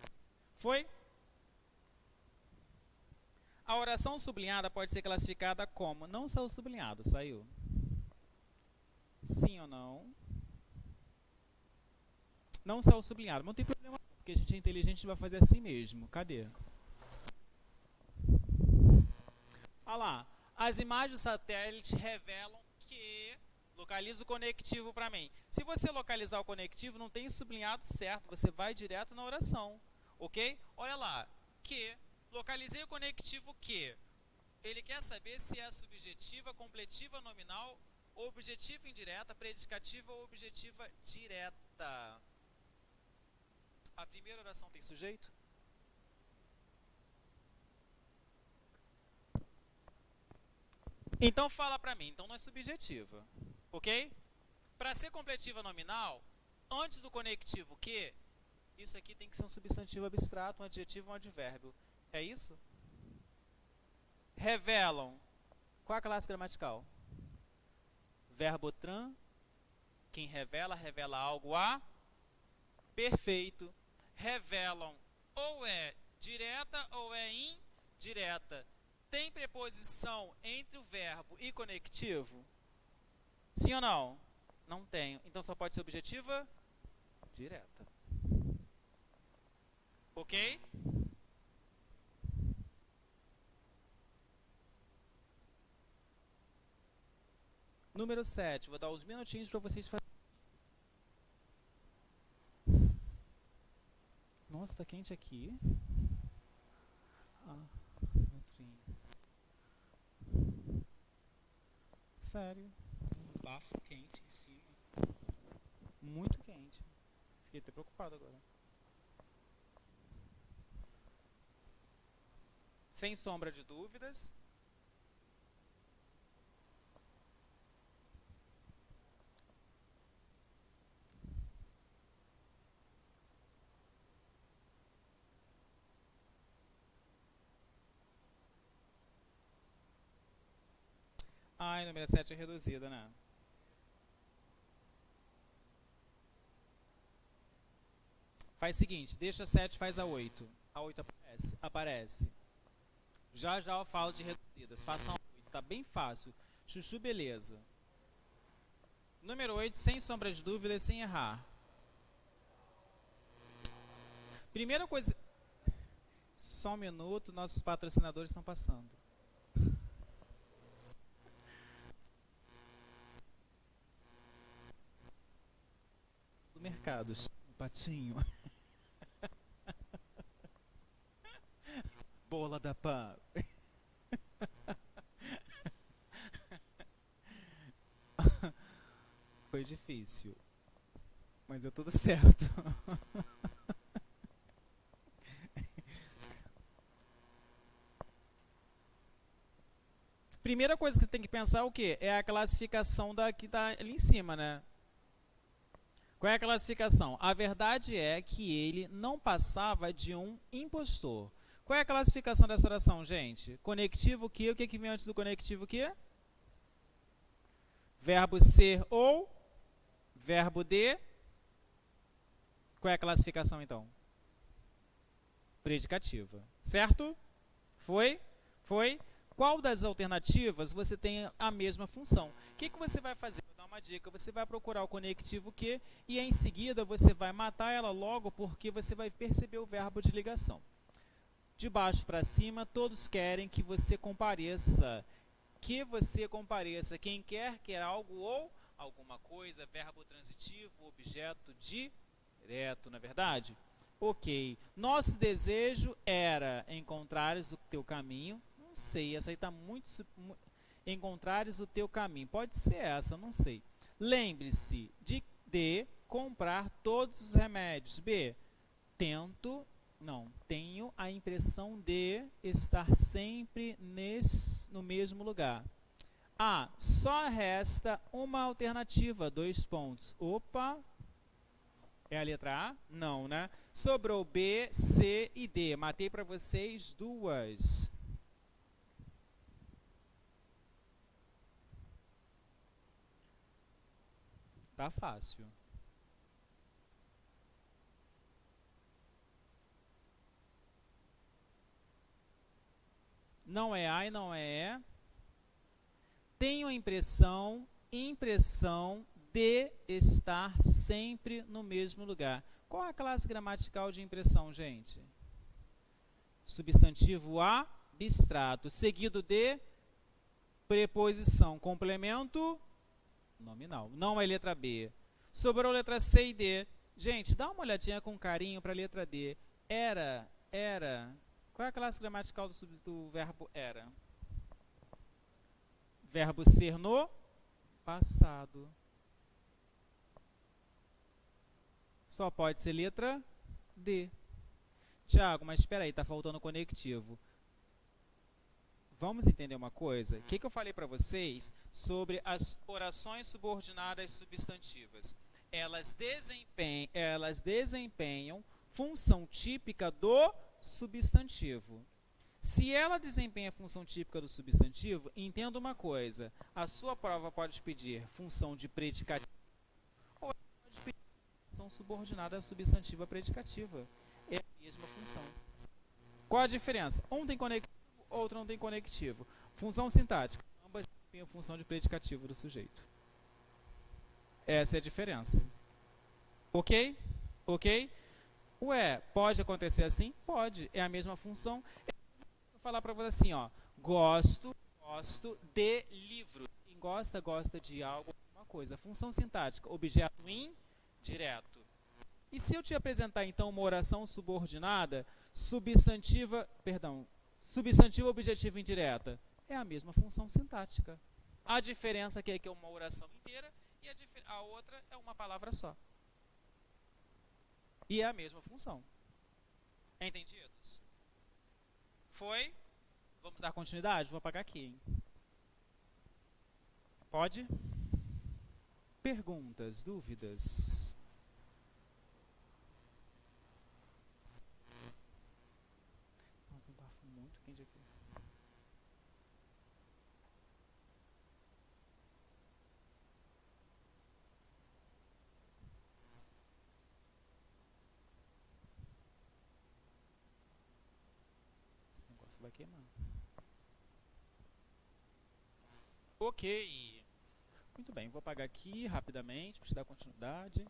Foi? A oração sublinhada pode ser classificada como, não saiu sublinhado, saiu? Sim ou não? Não saiu sublinhado, não tem problema, porque a gente é inteligente, a gente vai fazer assim mesmo. Cadê? Olha lá, as imagens do satélite revelam que... Localiza o conectivo para mim. Se você localizar o conectivo, não tem sublinhado certo, você vai direto na oração, ok? Olha lá, que... Localizei o conectivo que... Ele quer saber se é subjetiva, completiva, nominal, objetiva indireta, predicativa ou objetiva direta. A primeira oração tem sujeito? Então fala pra mim, então não é subjetiva, ok? Para ser completiva nominal, antes do conectivo que, isso aqui tem que ser um substantivo abstrato, um adjetivo, um advérbio. É isso? Revelam. Qual é a classe gramatical? Verbo tran. Quem revela, revela algo a. Perfeito. Revelam ou é direta ou é indireta. Tem preposição entre o verbo e conectivo? Sim ou não? Não tenho. Então só pode ser objetiva direta. Ok? Número 7. Vou dar uns minutinhos para vocês fazerem. Nossa, tá quente aqui. Sério. Bafo quente em cima. Muito quente. Fiquei até preocupado agora. Sem sombra de dúvidas. Ai, número 7 é reduzida, né? Faz o seguinte, deixa 7, faz a 8. A 8 aparece. Já já eu falo de reduzidas. Façam a 8, tá bem fácil. Chuchu, beleza. Número 8, sem sombra de dúvida, sem errar. Primeira coisa... Só um minuto, nossos patrocinadores estão passando. supermercado. Patinho. Bola da pá. Foi difícil, mas deu tudo certo. Primeira coisa que você tem que pensar é o quê? É a classificação da que está ali em cima, né? Qual é a classificação? A verdade é que ele não passava de um impostor. Qual é a classificação dessa oração, gente? Conectivo o quê? O que vem antes do conectivo o quê? Verbo ser ou verbo de. Qual é a classificação, então? Predicativa. Certo? Foi? Foi? Qual das alternativas você tem a mesma função? O que você vai fazer? Vou dar uma dica. Você vai procurar o conectivo que e em seguida você vai matar ela logo porque você vai perceber o verbo de ligação. De baixo para cima, todos querem que você compareça. Que você compareça. Quem quer algo ou alguma coisa, verbo transitivo, objeto direto, não é verdade? Ok. Nosso desejo era encontrares o teu caminho. Não sei, essa aí está muito... Encontrares o teu caminho. Pode ser essa, não sei. Lembre-se de comprar todos os remédios. B. Tenho a impressão de estar sempre no mesmo lugar. A. Só resta uma alternativa. 2 pontos. Opa! É a letra A? Não, né? Sobrou B, C e D. Matei para vocês 2. Tá fácil. Não é A e não é E. Tenho a impressão de estar sempre no mesmo lugar. Qual é a classe gramatical de impressão, gente? Substantivo abstrato, seguido de preposição, complemento nominal. Não é letra B. Sobrou letra C e D. Gente, dá uma olhadinha com carinho para a letra D. Era. Qual é a classe gramatical do verbo era? Verbo ser no passado. Só pode ser letra D. Tiago, mas espera aí, está faltando conectivo. Vamos entender uma coisa? O que eu falei para vocês sobre as orações subordinadas substantivas? Elas desempenham função típica do substantivo. Se ela desempenha a função típica do substantivo, entenda uma coisa. A sua prova pode pedir função de predicativo ou pode pedir função subordinada substantiva predicativa. É a mesma função. Qual a diferença? Um tem conectivo, outro não tem conectivo. Função sintática. Ambas têm a função de predicativo do sujeito. Essa é a diferença. Ok? Ok? Ué, pode acontecer assim? Pode. É a mesma função. Vou falar para você assim, ó. Gosto de livro. Quem gosta de algo, alguma coisa. Função sintática. Objeto indireto. E se eu te apresentar, então, uma oração subordinada, substantiva objetiva indireta? É a mesma função sintática. A diferença é que é uma oração inteira e a outra é uma palavra só. E é a mesma função. Entendidos? Foi? Vamos dar continuidade? Vou apagar aqui, hein? Pode? Perguntas, dúvidas? Nossa, um bafo muito quente aqui. Esse negócio vai queimar. Ok. Muito bem, vou apagar aqui rapidamente para te dar continuidade.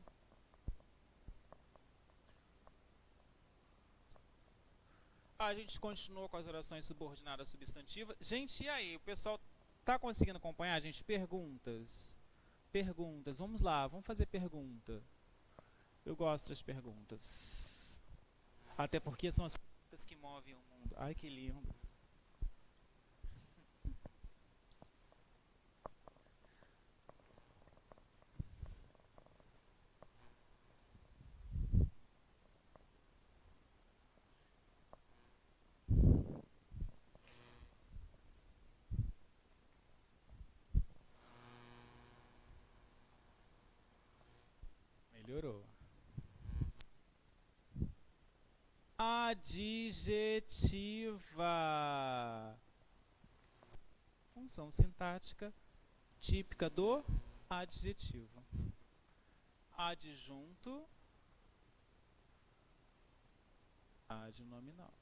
A gente continuou com as orações subordinadas substantivas. Gente, e aí? O pessoal está conseguindo acompanhar, gente? Perguntas. Vamos lá, vamos fazer pergunta. Eu gosto das perguntas. Até porque são as perguntas que movem o mundo. Ai, que lindo. Melhorou. Adjetiva. Função sintática típica do adjetivo. Adjunto, adnominal.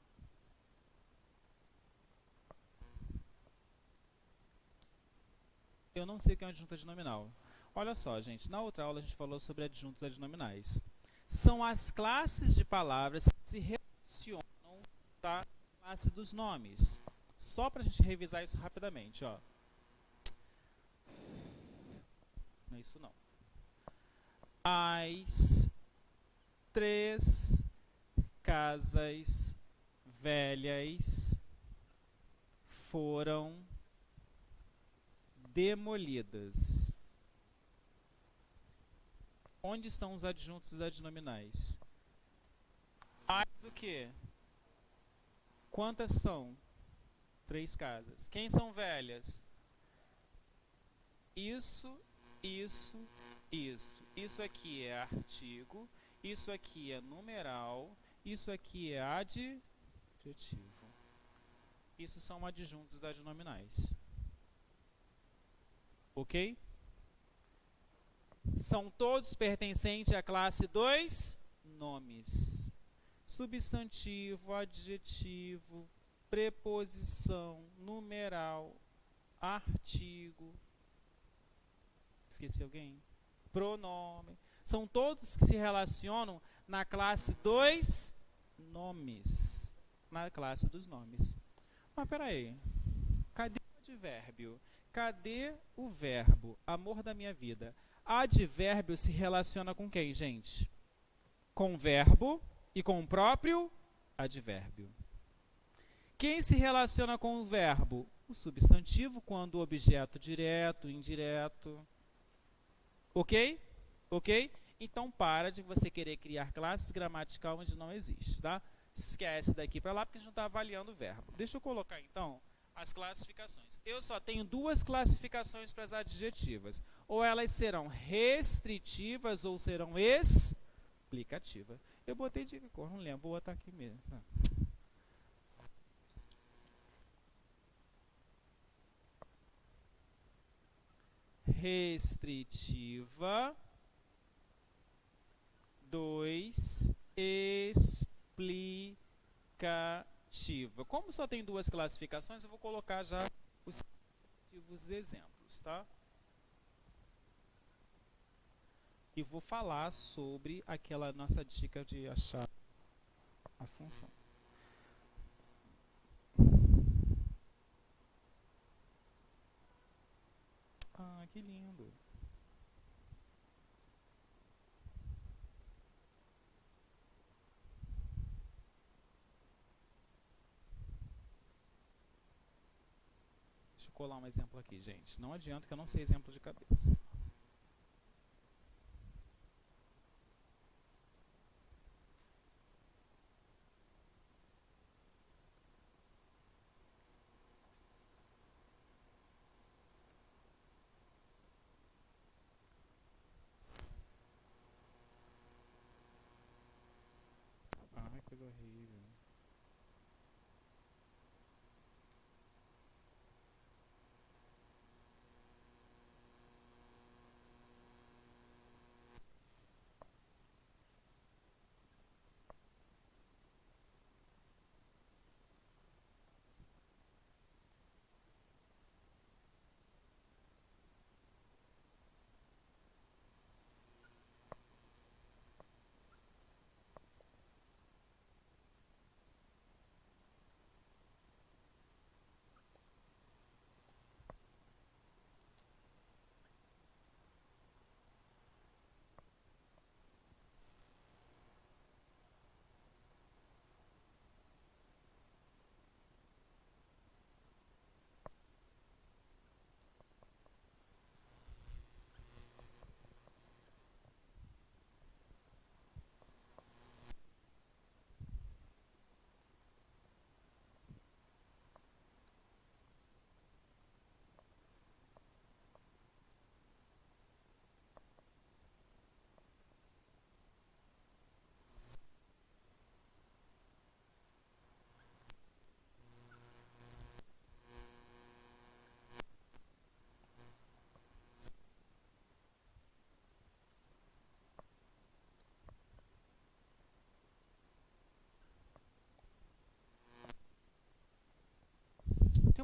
Eu não sei o que é um adjunto adnominal. Olha só, gente, na outra aula a gente falou sobre adjuntos adnominais. São as classes de palavras que se relacionam da classe dos nomes. Só para a gente revisar isso rapidamente, ó. Não é isso não. As 3 casas velhas foram demolidas. Onde estão os adjuntos adnominais? As o quê? Quantas são? 3 casas. Quem são velhas? Isso, isso, isso. Isso aqui é artigo, isso aqui é numeral, isso aqui é adjetivo. Isso são adjuntos adnominais. Ok? São todos pertencentes à classe dos nomes. Substantivo, adjetivo, preposição, numeral, artigo. Esqueci alguém? Pronome. São todos que se relacionam na classe dos nomes. Na classe dos nomes. Mas peraí. Cadê o advérbio? Cadê o verbo? Amor da minha vida. Advérbio se relaciona com quem, gente? Com o verbo e com o próprio advérbio. Quem se relaciona com o verbo? O substantivo, quando o objeto direto, indireto. Ok? Ok? Então, para de você querer criar classes gramatical onde não existe, tá? Esquece daqui para lá, porque a gente não está avaliando o verbo. Deixa eu colocar, então, as classificações. Eu só tenho 2 classificações para as adjetivas. Ou elas serão restritivas ou serão explicativas. Eu botei de que cor? Não lembro. Vou botar aqui mesmo. Tá. Restritiva. 2. Explicativa. Como só tem 2 classificações, eu vou colocar já os exemplos, tá? E vou falar sobre aquela nossa dica de achar a função. Ah, que lindo. Deixa eu colar um exemplo aqui, gente. Não adianta que eu não sei exemplo de cabeça. Ai, coisa horrível.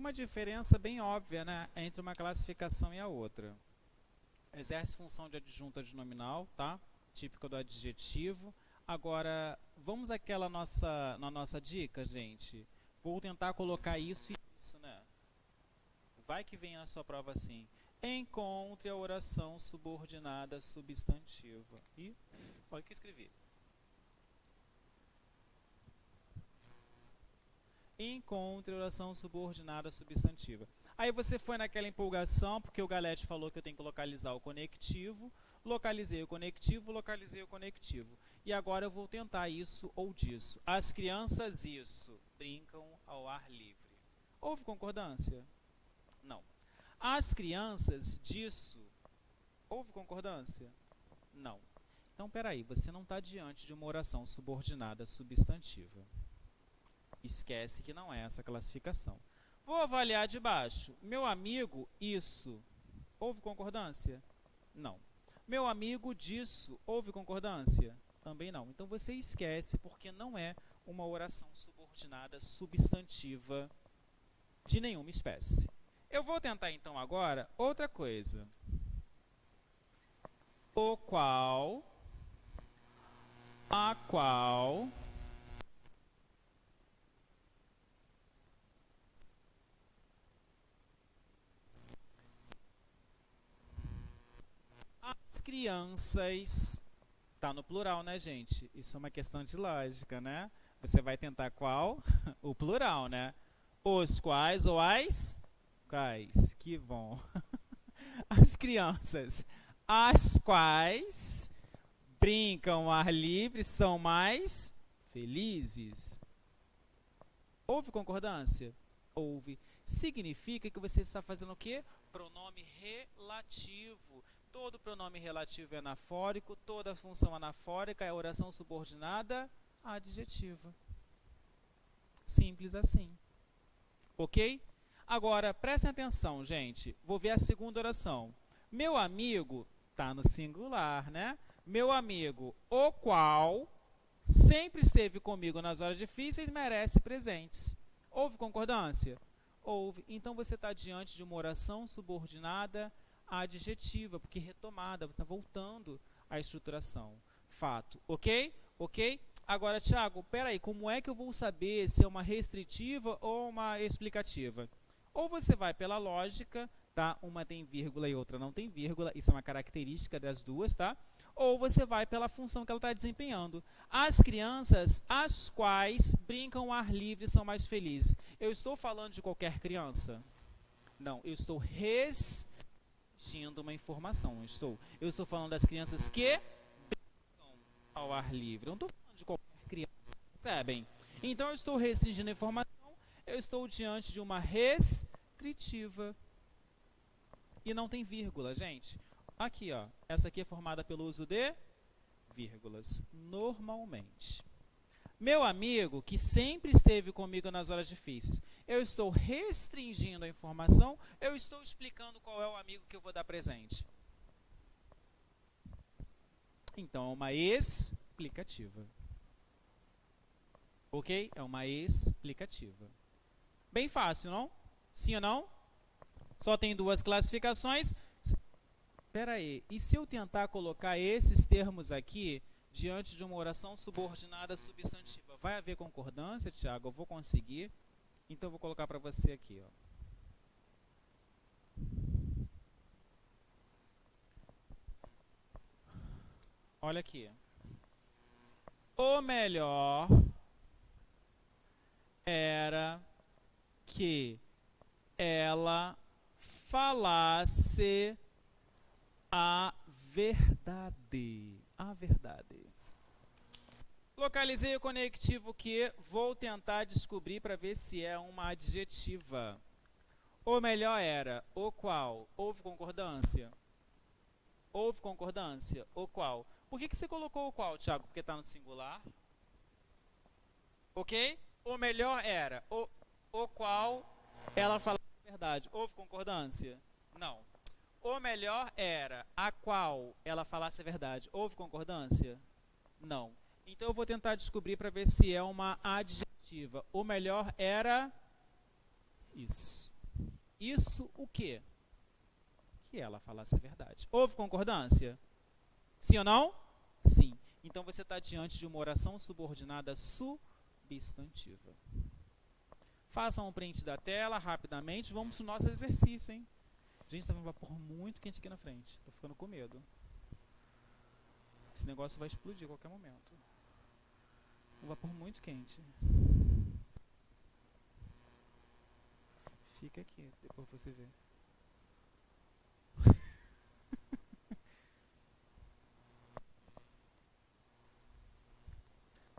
uma diferença bem óbvia, né, entre uma classificação e a outra. Exerce função de adjunto adnominal, tá? Típica do adjetivo. Agora, vamos àquela na nossa dica, gente. Vou tentar colocar isso e isso, né? Vai que vem na sua prova assim. Encontre a oração subordinada substantiva. E olha o que escrevi. Encontre a oração subordinada substantiva. Aí você foi naquela empolgação, porque o Galete falou que eu tenho que localizar o conectivo. Localizei o conectivo, localizei o conectivo. E agora eu vou tentar isso ou disso. As crianças, isso, brincam ao ar livre. Houve concordância? Não. As crianças, disso, houve concordância? Não. Então, peraí, você não está diante de uma oração subordinada substantiva. Esquece que não é essa classificação. Vou avaliar de baixo. Meu amigo, isso. Houve concordância? Não. Meu amigo, disso. Houve concordância? Também não. Então você esquece porque não é uma oração subordinada substantiva de nenhuma espécie. Eu vou tentar então agora outra coisa. O qual, a qual, as crianças, tá no plural, né, gente? Isso é uma questão de lógica, né? Você vai tentar qual? O plural, né? Os quais ou as quais. Que bom. As crianças, as quais brincam ao ar livre, são mais felizes. Houve concordância? Houve. Significa que você está fazendo o quê? Pronome relativo. Todo pronome relativo é anafórico, toda função anafórica é oração subordinada adjetiva. Simples assim. Ok? Agora, prestem atenção, gente. Vou ver a segunda oração. Meu amigo, está no singular, né? Meu amigo, o qual sempre esteve comigo nas horas difíceis, merece presentes. Houve concordância? Houve. Então, você está diante de uma oração subordinada adjetiva, porque retomada, está voltando à estruturação. Fato. Ok? Ok? Agora, Thiago, peraí, como é que eu vou saber se é uma restritiva ou uma explicativa? Ou você vai pela lógica, tá? Uma tem vírgula e outra não tem vírgula, isso é uma característica das duas, tá? Ou você vai pela função que ela está desempenhando. As crianças, as quais brincam ao ar livre, são mais felizes. Eu estou falando de qualquer criança? Não, eu estou restringindo uma informação, eu estou falando das crianças que brincam ao ar livre. Eu não estou falando de qualquer criança, percebem? Então, eu estou restringindo a informação, eu estou diante de uma restritiva. E não tem vírgula, gente. Aqui, ó, essa aqui é formada pelo uso de vírgulas, normalmente. Meu amigo, que sempre esteve comigo nas horas difíceis. Eu estou restringindo a informação, eu estou explicando qual é o amigo que eu vou dar presente. Então, é uma explicativa. Ok? É uma explicativa. Bem fácil, não? Sim ou não? Só tem duas classificações. Espera aí, e se eu tentar colocar esses termos aqui diante de uma oração subordinada substantiva? Vai haver concordância, Tiago? Eu vou conseguir. Então, eu vou colocar para você aqui, ó. Olha aqui. O melhor era que ela falasse a verdade. A verdade. Localizei o conectivo que vou tentar descobrir para ver se é uma adjetiva. O melhor era o qual. Houve concordância? Houve concordância? O qual? Por que você colocou o qual, Thiago? Porque está no singular. Ok? O melhor era o qual ela falava a verdade. Houve concordância? Não. O melhor era a qual ela falasse a verdade. Houve concordância? Não. Então, eu vou tentar descobrir para ver se é uma adjetiva. O melhor era isso. isso o quê? Que ela falasse a verdade. Houve concordância? Sim ou não? Sim. Então você está diante de uma oração subordinada substantiva. Façam um print da tela rapidamente. Vamos para o nosso exercício, hein? Gente, está um vapor muito quente aqui na frente. Estou ficando com medo. Esse negócio vai explodir a qualquer momento. Um vapor muito quente. Fica aqui, depois você vê.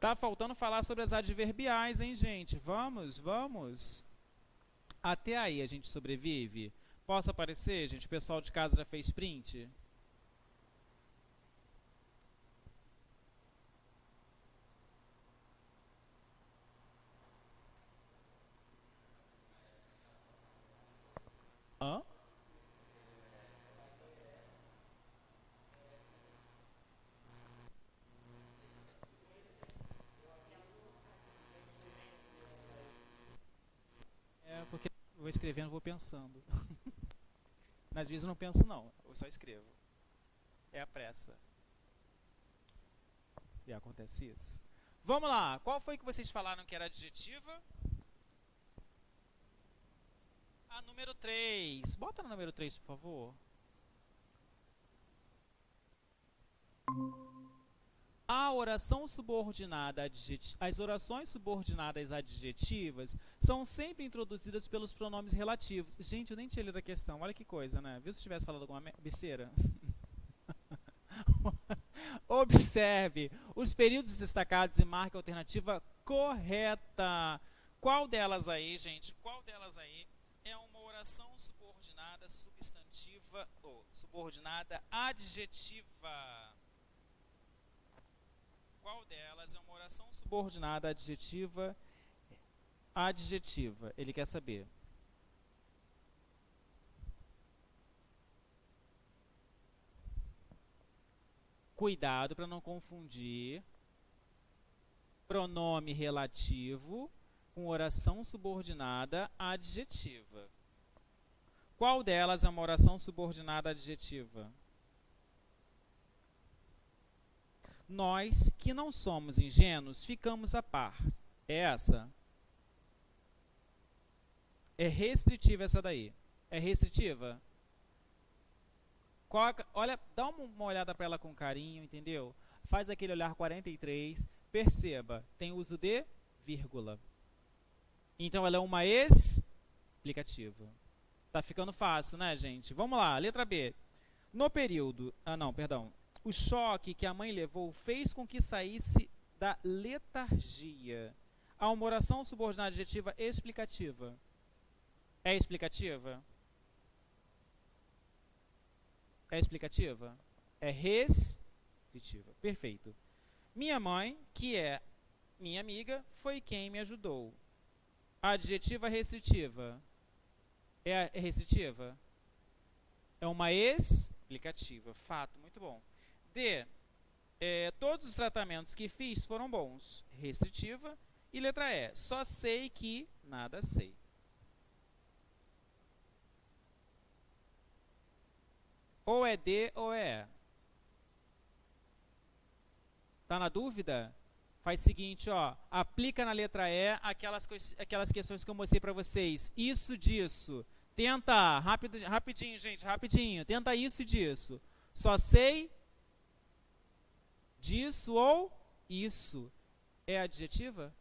Tá faltando falar sobre as adverbiais, hein, gente? Vamos, vamos. Até aí a gente sobrevive? Posso aparecer, gente? O pessoal de casa já fez print? Hã? É porque eu vou escrevendo, vou pensando. Às vezes eu não penso não, eu só escrevo. É a pressa. E acontece isso. Vamos lá, qual foi que vocês falaram que era adjetiva? A número 3. Bota no número 3, por favor. A oração subordinada as orações subordinadas adjetivas são sempre introduzidas pelos pronomes relativos. Gente, eu nem tinha lido a questão. Olha que coisa, né? Viu se eu tivesse falado alguma besteira? Observe os períodos destacados e marque a alternativa correta. Qual delas aí, gente? Qual delas aí é uma oração subordinada substantiva ou subordinada adjetiva? Qual delas é uma oração subordinada adjetiva? Adjetiva. Ele quer saber. Cuidado para não confundir pronome relativo com oração subordinada adjetiva. Qual delas é uma oração subordinada adjetiva? Nós, que não somos ingênuos, ficamos a par. É essa? É restritiva essa daí? É restritiva? Olha, dá uma olhada para ela com carinho, entendeu? Faz aquele olhar 43, perceba, tem uso de vírgula. Então ela é uma explicativa. Tá ficando fácil, né, gente? Vamos lá, letra B. No período... O choque que a mãe levou fez com que saísse da letargia. Há uma oração subordinada adjetiva explicativa. É explicativa? É explicativa? É restritiva. Perfeito. Minha mãe, que é minha amiga, foi quem me ajudou. Adjetiva restritiva. É restritiva? É uma explicativa. Fato, muito bom. D. Todos os tratamentos que fiz foram bons. Restritiva. E letra E. Só sei que nada sei. Ou é D ou é E. Tá na dúvida? Faz o seguinte, ó, aplica na letra E aquelas questões que eu mostrei para vocês. Isso, disso. Tenta, rapidinho, gente, rapidinho. Tenta isso e disso. Só sei disso ou isso. É adjetiva?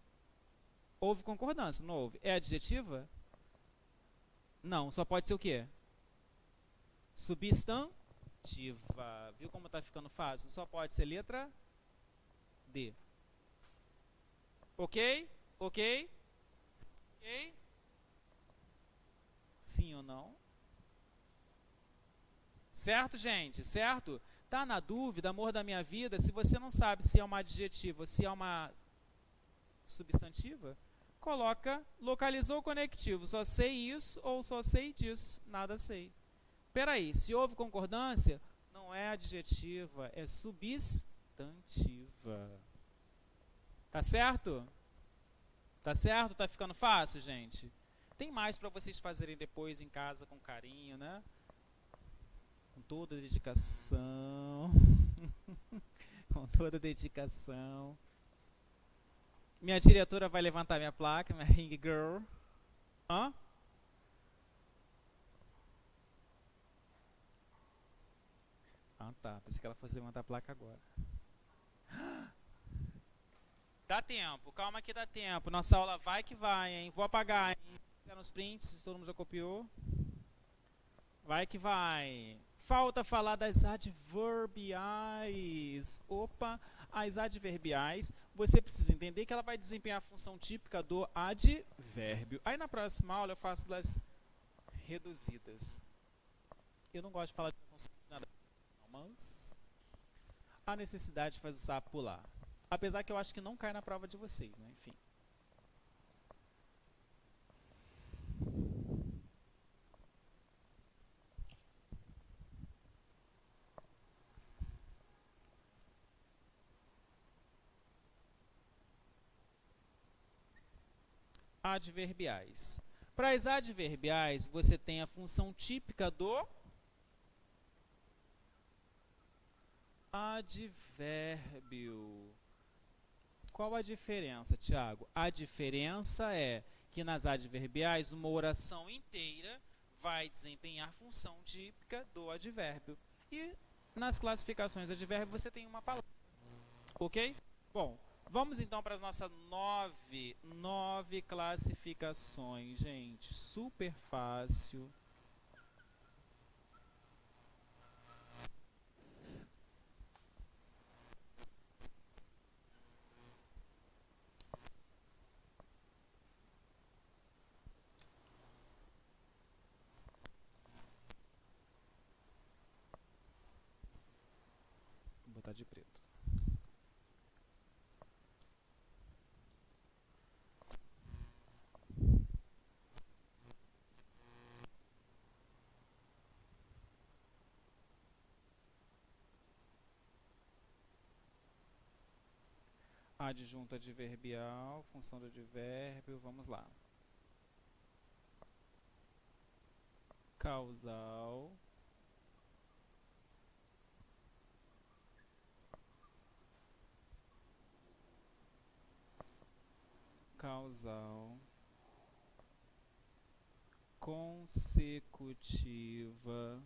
Houve concordância, não houve? É adjetiva? Não, só pode ser o quê? Substantiva. Viu como está ficando fácil? Só pode ser letra D. Ok? Ok? Ok? Sim ou não? Certo, gente? Certo? Tá na dúvida, amor da minha vida? Se você não sabe se é uma adjetiva ou se é uma substantiva, coloca localizou o conectivo. Só sei isso ou só sei disso. Nada sei. Peraí, se houve concordância, não é adjetiva, é substantiva. Tá certo? Tá certo? Tá ficando fácil, gente? Tem mais para vocês fazerem depois em casa com carinho, né? Com toda dedicação. Com toda dedicação. Minha diretora vai levantar minha placa, minha ring girl. Hã? Ah, tá. Pensei que ela fosse levantar a placa agora. Dá tempo, calma que dá tempo. Nossa aula vai que vai, hein? Vou apagar, hein? Tá nos prints, se todo mundo já copiou. Vai que vai. Falta falar das adverbiais. Opa, as adverbiais, você precisa entender que ela vai desempenhar a função típica do advérbio. Aí na próxima aula eu faço das reduzidas. Eu não gosto de falar de ação subordinada, mas a necessidade faz o sapo pular. Apesar que eu acho que não cai na prova de vocês, né? Enfim. Adverbiais. Para as adverbiais, você tem a função típica do advérbio. Qual a diferença, Tiago? A diferença é que nas adverbiais, uma oração inteira vai desempenhar função típica do advérbio. E nas classificações do advérbio, você tem uma palavra. Ok? Bom, vamos então para as nossas nove classificações, gente. Super fácil. Vou botar de preto. Adjunto adverbial, função do advérbio, vamos lá. Causal. Causal. Consecutiva.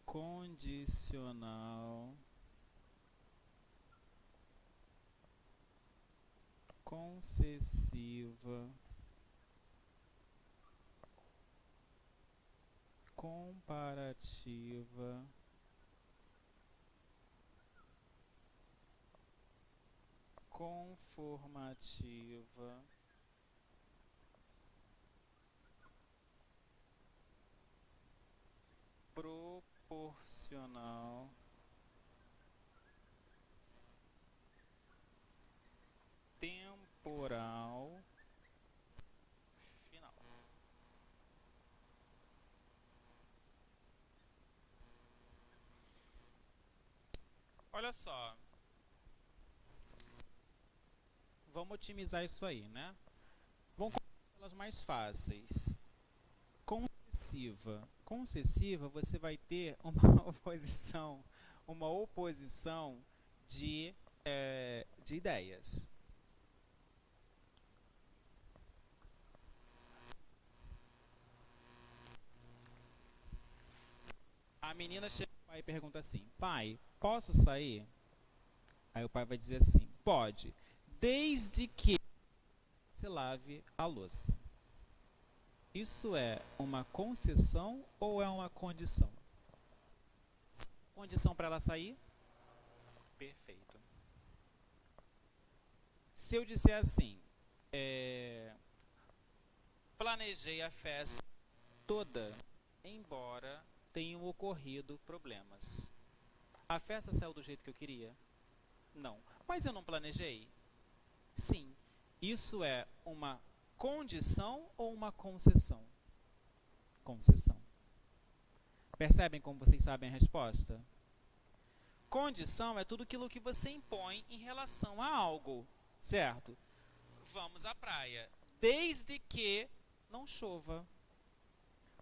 Condicional. Concessiva, comparativa, conformativa, proporcional, temporal, final. Olha só. Vamos otimizar isso aí, né? Vamos começar pelas mais fáceis. Concessiva. Concessiva, você vai ter uma oposição de ideias. A menina chega ao pai e pergunta assim: pai, posso sair? Aí o pai vai dizer assim: pode, desde que se lave a louça. Isso é uma concessão ou é uma condição? Condição para ela sair? Perfeito. Se eu disser assim, planejei a festa toda, embora tenham ocorrido problemas. A festa saiu do jeito que eu queria? Não. Mas eu não planejei? Sim. Isso é uma condição ou uma concessão? Concessão. Percebem como vocês sabem a resposta? Condição é tudo aquilo que você impõe em relação a algo, certo? Vamos à praia. desde que não chova.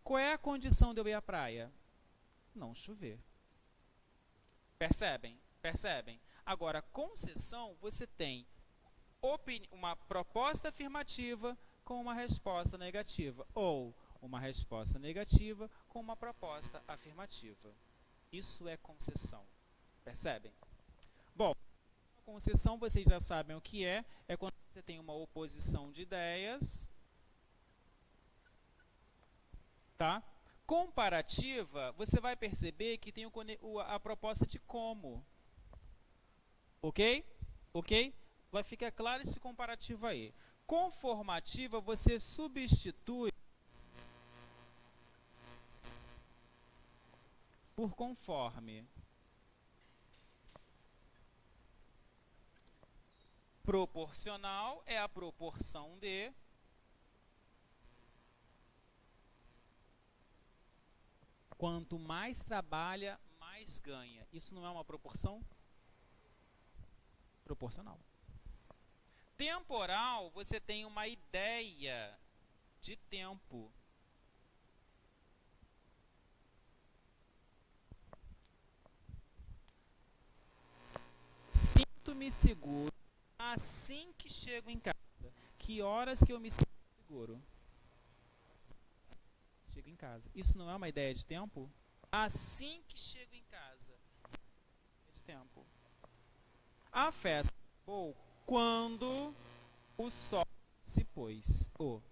Qual é a condição de eu ir à praia? Não chover. Percebem? Percebem? Agora, concessão, você tem uma proposta afirmativa com uma resposta negativa, ou uma resposta negativa com uma proposta afirmativa. Isso é concessão. Percebem? Bom, concessão, vocês já sabem o que é quando você tem uma oposição de ideias, tá? Comparativa, você vai perceber que tem a proposta de como, ok? Ok? Vai ficar claro esse comparativo aí. Conformativa, você substitui por conforme. Proporcional é a proporção de. Quanto mais trabalha, mais ganha. Isso não é uma proporção? Proporcional. Temporal, você tem uma ideia de tempo. Sinto-me seguro assim que chego em casa. Que horas que eu me sinto seguro? Chego em casa. Isso não é uma ideia de tempo? Assim que chego em casa. É de tempo. A festa acabou quando o sol se pôs. Ou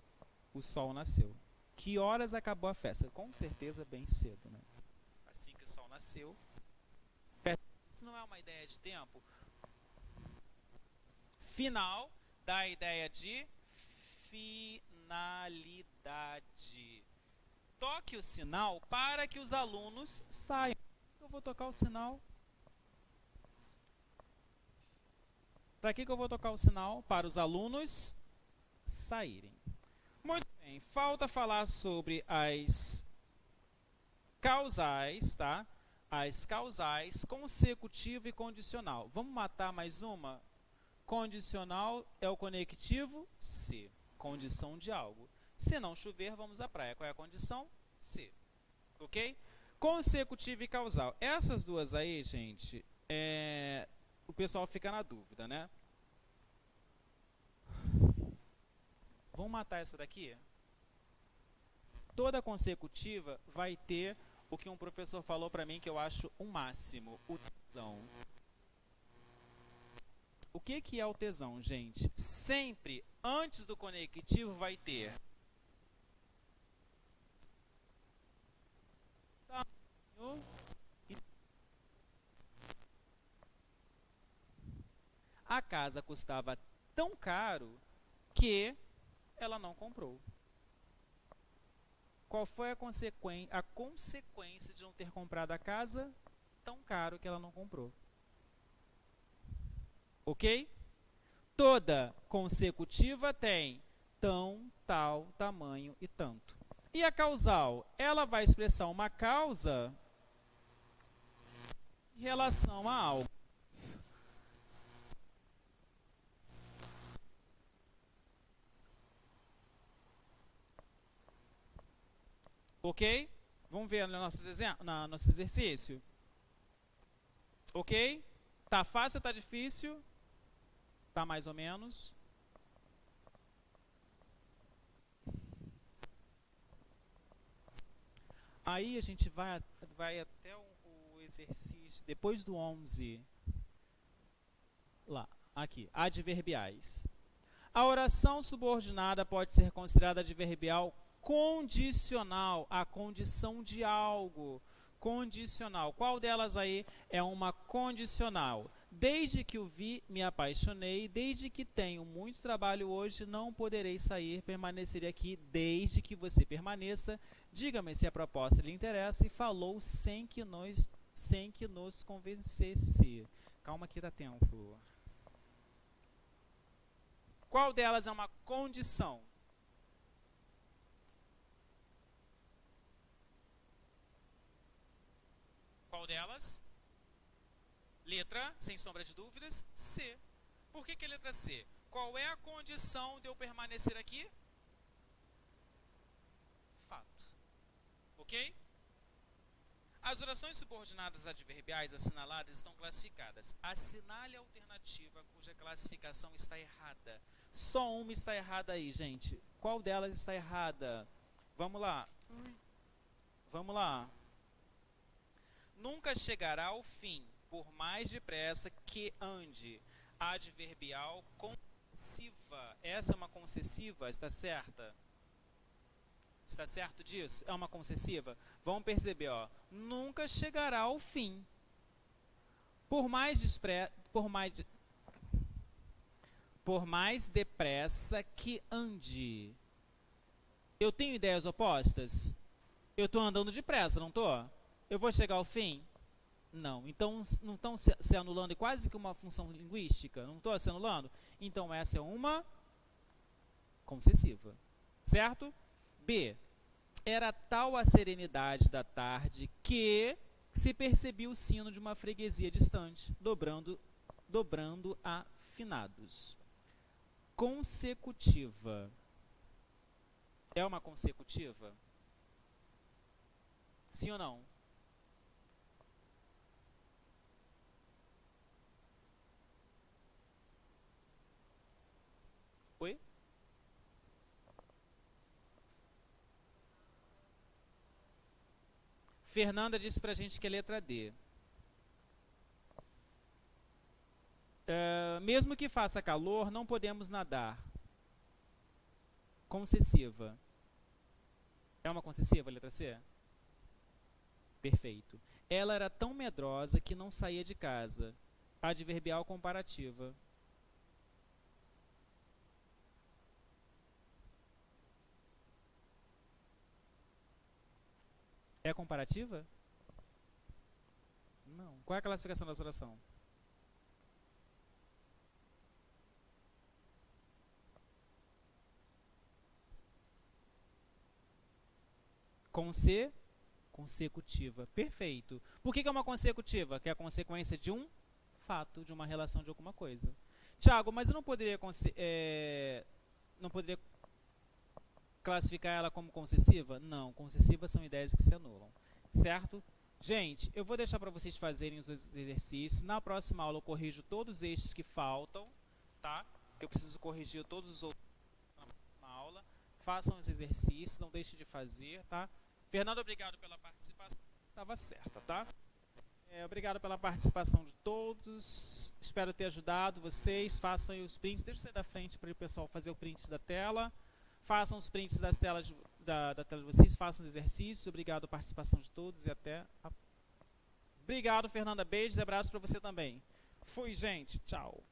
o sol nasceu. Que horas acabou a festa? Com certeza bem cedo, né? Assim que o sol nasceu. Isso não é uma ideia de tempo? Final da ideia de finalidade. Toque o sinal para que os alunos saiam. Eu vou tocar o sinal. Para que eu vou tocar o sinal? Para os alunos saírem. Muito bem. Falta falar sobre as causais, tá? As causais, consecutiva e condicional. Vamos matar mais uma? Condicional é o conectivo se. Condição de algo. Se não chover, vamos à praia. Qual é a condição? Se. Ok? Consecutiva e causal. Essas duas aí, gente, o pessoal fica na dúvida, né? Vamos matar essa daqui? Toda consecutiva vai ter o que um professor falou para mim que eu acho um máximo, o tesão. O que é o tesão, gente? Sempre antes do conectivo vai ter tamanho e a casa custava tão caro que ela não comprou. Qual foi a consequência de não ter comprado a casa tão caro que ela não comprou? Ok? Toda consecutiva tem tão, tal, tamanho e tanto. E a causal? Ela vai expressar uma causa em relação a algo. Ok? Vamos ver no nosso exercício. Ok? Tá fácil ou tá difícil? Tá mais ou menos. Aí a gente vai até o exercício, depois do 11. Lá, aqui, adverbiais. A oração subordinada pode ser considerada adverbial condicional, a condição de algo. Condicional. Qual delas aí é uma condicional? Desde que o vi, me apaixonei. Desde que tenho muito trabalho hoje, não poderei sair. Permanecerei aqui desde que você permaneça. Diga-me se a proposta lhe interessa. E falou sem que nos convencesse. Calma que dá tempo. Qual delas é uma condição? Qual delas? Letra, sem sombra de dúvidas, C. Por que a letra C? Qual é a condição de eu permanecer aqui? Ok? As orações subordinadas adverbiais assinaladas estão classificadas. Assinale a alternativa cuja classificação está errada. Só uma está errada aí, gente. Qual delas está errada? Vamos lá. Vamos lá. Nunca chegará ao fim, por mais depressa que ande. Adverbial concessiva. Essa é uma concessiva, está certa? Está certo disso? É uma concessiva? Vamos perceber, ó. Nunca chegará ao fim. Por mais depressa que ande. Eu tenho ideias opostas? Eu estou andando depressa, não estou? Eu vou chegar ao fim? Não. Então, não estão se anulando, é quase que uma função linguística? Não estou se anulando? Então, essa é uma concessiva. Certo? B. Era tal a serenidade da tarde que se percebia o sino de uma freguesia distante, dobrando a finados. Consecutiva. É uma consecutiva? Sim ou não? Oi? Fernanda disse pra gente que é letra D. Mesmo que faça calor, não podemos nadar. Concessiva. É uma concessiva, letra C? Perfeito. Ela era tão medrosa que não saía de casa. Adverbial comparativa. É comparativa? Não. Qual é a classificação dessa oração? Consecutiva. Perfeito. Por que é uma consecutiva? Que é a consequência de um fato, de uma relação de alguma coisa. Tiago, mas eu não poderia classificar ela como concessiva? Não, concessivas são ideias que se anulam. Certo? Gente, eu vou deixar para vocês fazerem os exercícios. Na próxima aula eu corrijo todos estes que faltam, tá? Que eu preciso corrigir todos os outros na aula. Façam os exercícios, não deixem de fazer, tá? Fernando, obrigado pela participação. Estava certa, tá? Obrigado pela participação de todos. Espero ter ajudado vocês. Façam aí os prints. Deixa eu sair da frente para o pessoal fazer o print da tela. Façam os prints das telas da tela de vocês. Façam os exercícios. Obrigado pela participação de todos e até a... Obrigado, Fernanda. Beijos e abraços para você também. Fui, gente. Tchau.